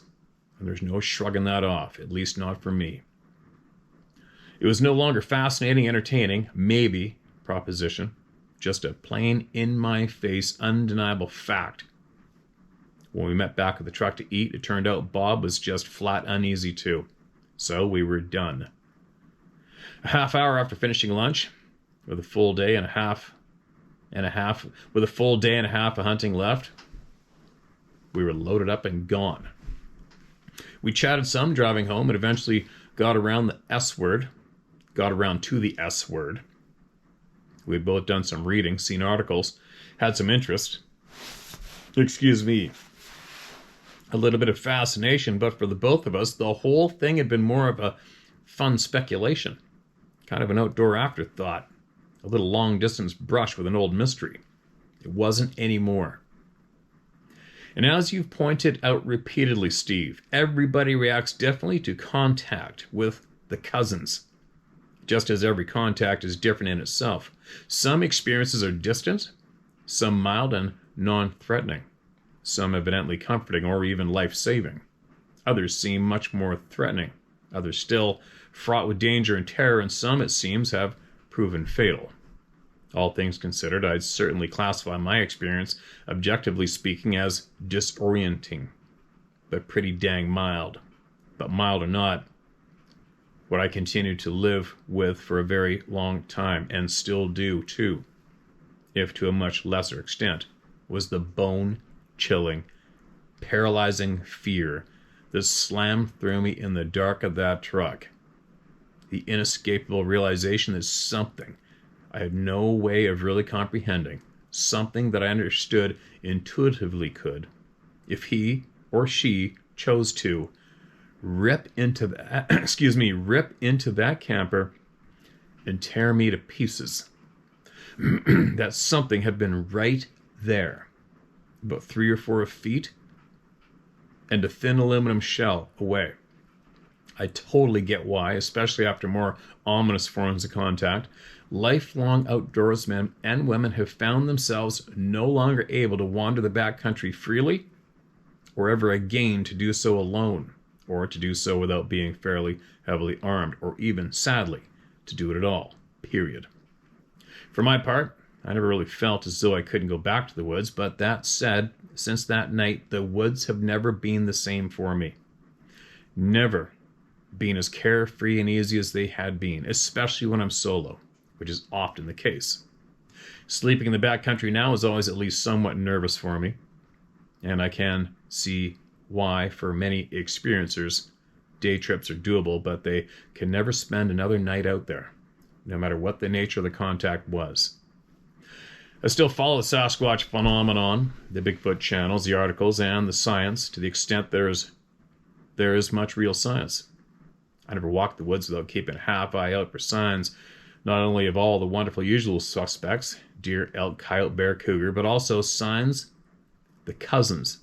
And there's no shrugging that off, at least not for me. It was no longer fascinating, entertaining, maybe, proposition. Just a plain, in-my-face, undeniable fact. When we met back at the truck to eat, it turned out Bob was just flat uneasy too. So we were done. A half hour after finishing lunch, with a full day and a half of hunting left, we were loaded up and gone. We chatted some driving home and eventually got around to the S word. We had both done some reading, seen articles, had some interest. Excuse me. A little bit of fascination, but for the both of us, the whole thing had been more of a fun speculation. Kind of an outdoor afterthought. A little long-distance brush with an old mystery. It wasn't anymore. And as you've pointed out repeatedly, Steve, everybody reacts differently to contact with the cousins. Just as every contact is different in itself. Some experiences are distant, some mild and non-threatening, some evidently comforting or even life-saving. Others seem much more threatening, others still fraught with danger and terror, and some, it seems, have proven fatal. All things considered, I'd certainly classify my experience, objectively speaking, as disorienting, but pretty dang mild. But mild or not, what I continued to live with for a very long time, and still do too, if to a much lesser extent, was the bone-chilling, paralyzing fear that slammed through me in the dark of that truck. The inescapable realization that something I had no way of really comprehending, something that I understood intuitively could, if he or she chose to, rip into that camper and tear me to pieces. That something had been right there, about 3 or 4 feet, and a thin aluminum shell away. I totally get why, especially after more ominous forms of contact, lifelong outdoorsmen and women have found themselves no longer able to wander the backcountry freely, or ever again to do so alone, or to do so without being fairly heavily armed, or even, sadly, to do it at all, period. For my part, I never really felt as though I couldn't go back to the woods, but that said, since that night, the woods have never been the same for me. Never been as carefree and easy as they had been, especially when I'm solo, which is often the case. Sleeping in the backcountry now is always at least somewhat nervous for me, and I can see why, for many experiencers, day trips are doable, but they can never spend another night out there, no matter what the nature of the contact was. I still follow the Sasquatch phenomenon, the Bigfoot channels, the articles, and the science to the extent there is much real science. I never walk the woods without keeping a half eye out for signs, not only of all the wonderful usual suspects, deer, elk, coyote, bear, cougar, but also signs the cousins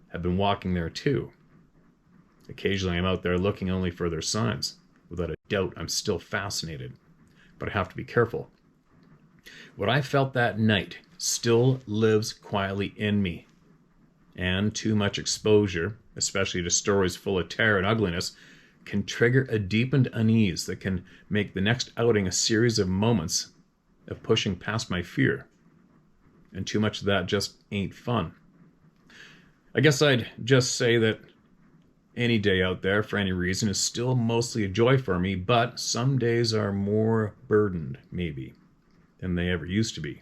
have been walking there too. Occasionally I'm out there looking only for their signs. Without a doubt, I'm still fascinated, but I have to be careful. What I felt that night still lives quietly in me, and too much exposure, especially to stories full of terror and ugliness, can trigger a deepened unease that can make the next outing a series of moments of pushing past my fear. And too much of that just ain't fun. I guess I'd just say that any day out there, for any reason, is still mostly a joy for me, but some days are more burdened, maybe, than they ever used to be.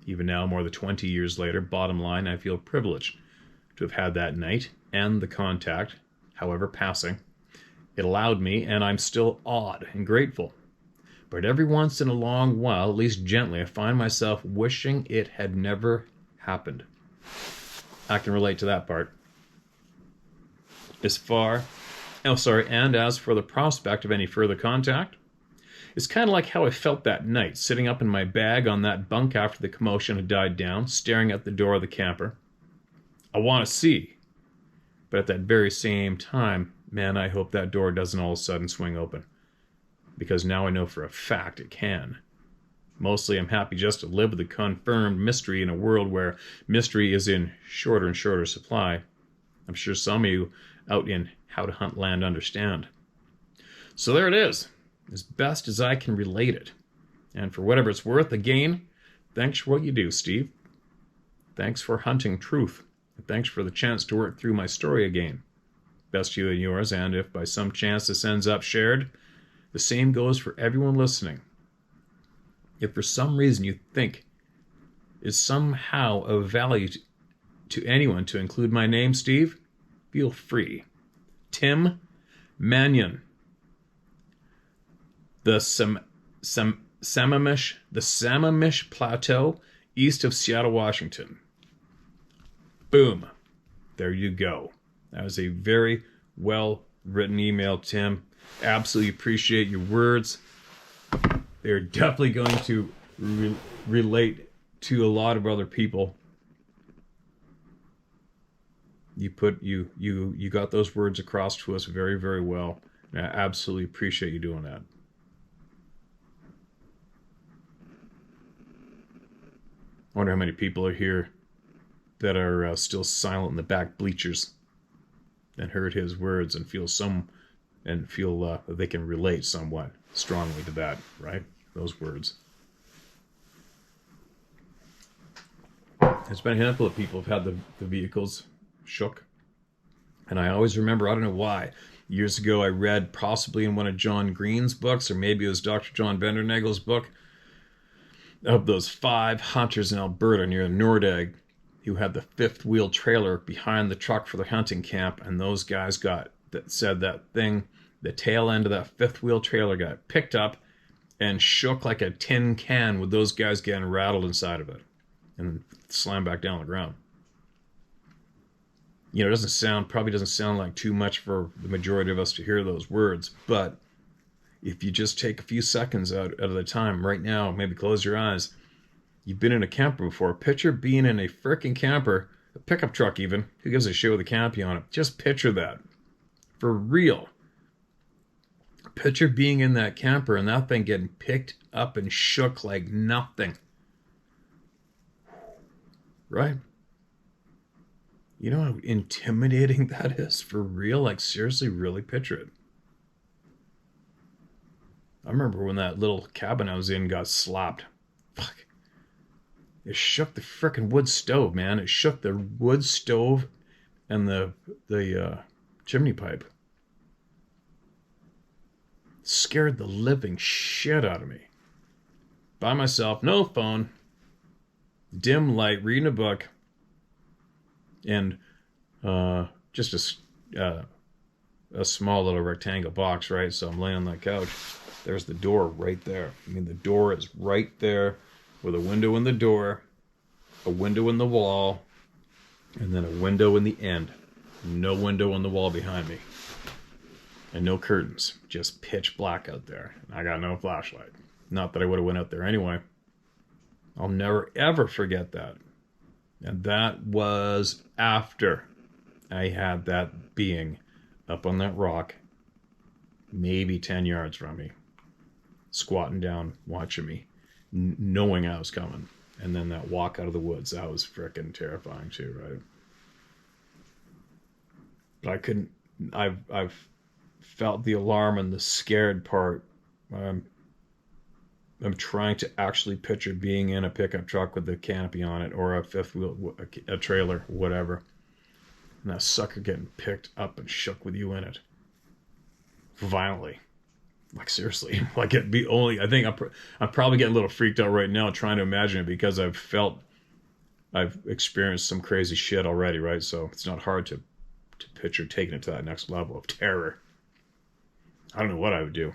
Even now, more than 20 years later, bottom line, I feel privileged to have had that night and the contact, however passing. It allowed me, and I'm still awed and grateful. But every once in a long while, at least gently, I find myself wishing it had never happened. I can relate to that part. And as for the prospect of any further contact, it's kind of like how I felt that night, sitting up in my bag on that bunk after the commotion had died down, staring at the door of the camper. I want to see, but at that very same time, man, I hope that door doesn't all of a sudden swing open, because now I know for a fact it can. Mostly I'm happy just to live with the confirmed mystery in a world where mystery is in shorter and shorter supply. I'm sure some of you out in How to Hunt Land understand. So there it is, as best as I can relate it. And for whatever it's worth, again, thanks for what you do, Steve. Thanks for hunting truth. And thanks for the chance to work through my story again. Best you and yours, and if by some chance this ends up shared, the same goes for everyone listening. If for some reason you think it's somehow of value to anyone to include my name, Steve, feel free. Tim Mannion, the Sammamish Plateau, east of Seattle, Washington. Boom. There you go. That was a very well-written email, Tim. Absolutely appreciate your words. They're definitely going to relate to a lot of other people. You got those words across to us very, very well. And I absolutely appreciate you doing that. I wonder how many people are here that are still silent in the back bleachers and heard his words and feel that they can relate somewhat strongly to that, right? Those words. There's been a handful of people who've had the vehicles shook. And I always remember, I don't know why, years ago I read possibly in one of John Green's books, or maybe it was Dr. John Vandernagel's book, of those 5 hunters in Alberta near Nordegg who had the fifth wheel trailer behind the truck for the hunting camp, and those guys said that thing, the tail end of that fifth wheel trailer got picked up and shook like a tin can with those guys getting rattled inside of it and slammed back down on the ground. You know, it probably doesn't sound like too much for the majority of us to hear those words, but if you just take a few seconds out of the time right now, maybe close your eyes. You've been in a camper before. Picture being in a frickin' camper, a pickup truck even. Who gives a shit with a campy on it? Just picture that. For real. Picture being in that camper and that thing getting picked up and shook like nothing. Right? You know how intimidating that is for real? Like, seriously, really picture it. I remember when that little cabin I was in got slapped. Fuck. It shook the frickin' wood stove, man. It shook the wood stove and the chimney pipe. Scared the living shit out of me. By myself, no phone, dim light, reading a book, and just a small little rectangle box, right? So I'm laying on that couch. There's the door right there. I mean, the door is right there with a window in the door, a window in the wall, and then a window in the end. No window on the wall behind me. And no curtains. Just pitch black out there. I got no flashlight. Not that I would have went out there anyway. I'll never, ever forget that. And that was after I had that being up on that rock, maybe 10 yards from me, squatting down, watching me, knowing I was coming. And then that walk out of the woods, that was frickin' terrifying too, right? But I couldn't, I've felt the alarm and the scared part. I'm trying to actually picture being in a pickup truck with a canopy on it, or a fifth wheel, a trailer, whatever. And that sucker getting picked up and shook with you in it. Violently. Like, seriously. Like, it'd be only, I think I'm probably getting a little freaked out right now trying to imagine it, because I've experienced some crazy shit already, right? So it's not hard to picture taking it to that next level of terror. I don't know what I would do.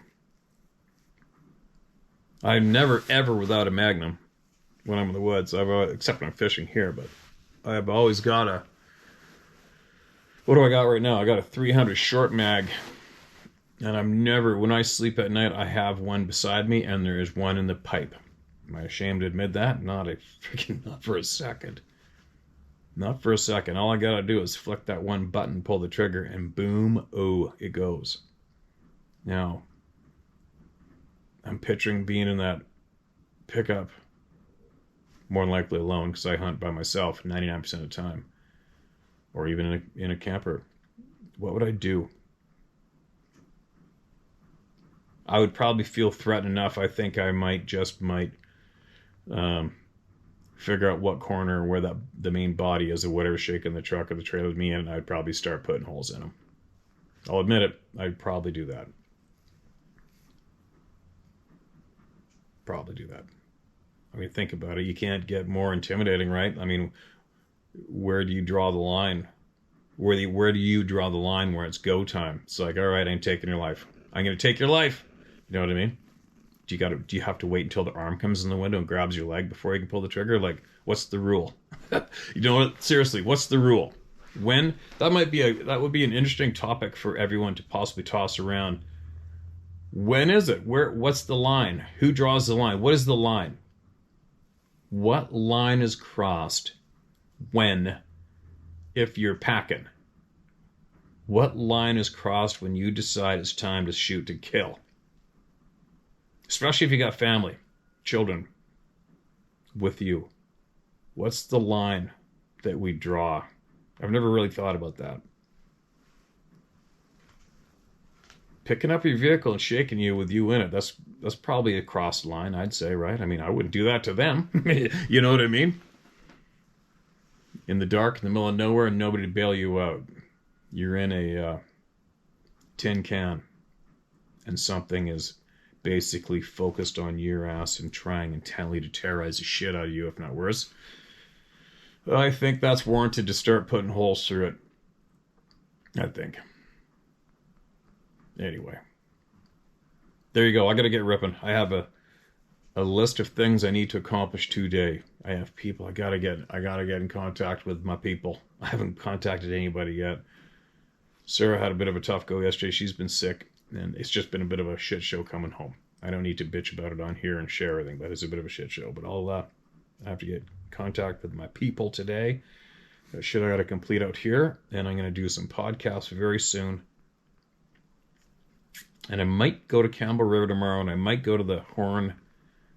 I'm never, ever without a Magnum when I'm in the woods. Except when I'm fishing here, but I've always got a... What do I got right now? I got a 300 short mag. And I'm never... When I sleep at night, I have one beside me, and there is one in the pipe. Am I ashamed to admit that? Not for a second. Not for a second. All I gotta do is flick that one button, pull the trigger, and boom, oh, it goes. Now, I'm picturing being in that pickup, more than likely alone, because I hunt by myself 99% of the time, or even in a camper. What would I do? I would probably feel threatened enough. I think I might figure out what corner where the main body is, or whatever's shaking the truck or the trailer with me in, and I'd probably start putting holes in them. I'll admit it. I'd probably do that. Probably do that. I mean, think about it. You can't get more intimidating, right? I mean, where do you draw the line? Where do you draw the line where it's go time? It's like, all right, I'm taking your life. I'm going to take your life. You know what I mean? Do you have to wait until the arm comes in the window and grabs your leg before you can pull the trigger? Like, what's the rule? You know what? Seriously, what's the rule? When? That would be an interesting topic for everyone to possibly toss around. When is it? What's the line? Who draws the line? What is the line? What line is crossed when, if you're packing? What line is crossed when you decide it's time to shoot to kill? Especially if you got family, children with you. What's the line that we draw? I've never really thought about that. Picking up your vehicle and shaking you with you in it, that's probably a crossed line, I'd say, right? I mean, I wouldn't do that to them. You know what I mean? In the dark, in the middle of nowhere, and nobody to bail you out. You're in a tin can, and something is basically focused on your ass and trying intently to terrorize the shit out of you, if not worse. I think that's warranted to start putting holes through it. I think. Anyway. There you go. I gotta get ripping. I have a list of things I need to accomplish today. I have people. I gotta get in contact with my people. I haven't contacted anybody yet. Sarah had a bit of a tough go yesterday. She's been sick, and it's just been a bit of a shit show coming home. I don't need to bitch about it on here and share everything, but it's a bit of a shit show. But I have to get in contact with my people today. That shit I gotta complete out here, and I'm gonna do some podcasts very soon. And I might go to Campbell River tomorrow, and I might go to the Horn.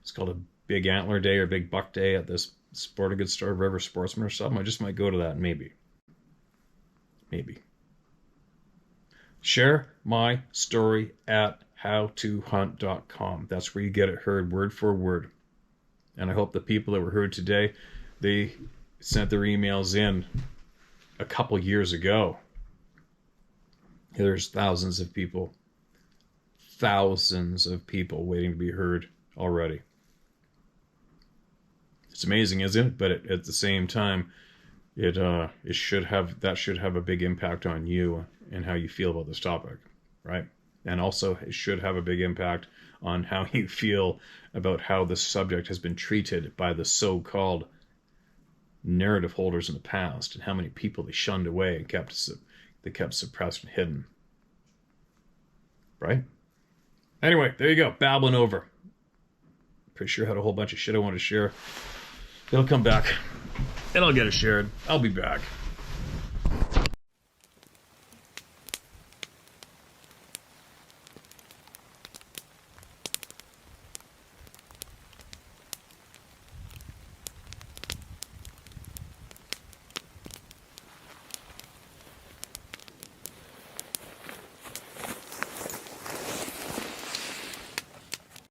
It's called a Big Antler Day or Big Buck Day at this Sporting Goods store, River Sportsman or something. I just might go to that, maybe. Maybe. Share my story at howtohunt.com. That's where you get it heard word for word. And I hope the people that were heard today, they sent their emails in a couple years ago. There's thousands of people waiting to be heard already. It's amazing, isn't it? But at the same time, it should have a big impact on you and how you feel about this topic, right? And also, it should have a big impact on how you feel about how this subject has been treated by the so-called narrative holders in the past, and how many people they shunned away and kept suppressed and hidden. Right? Anyway, there you go. Babbling over. Pretty sure I had a whole bunch of shit I wanted to share. It'll come back. And I'll get it shared. I'll be back.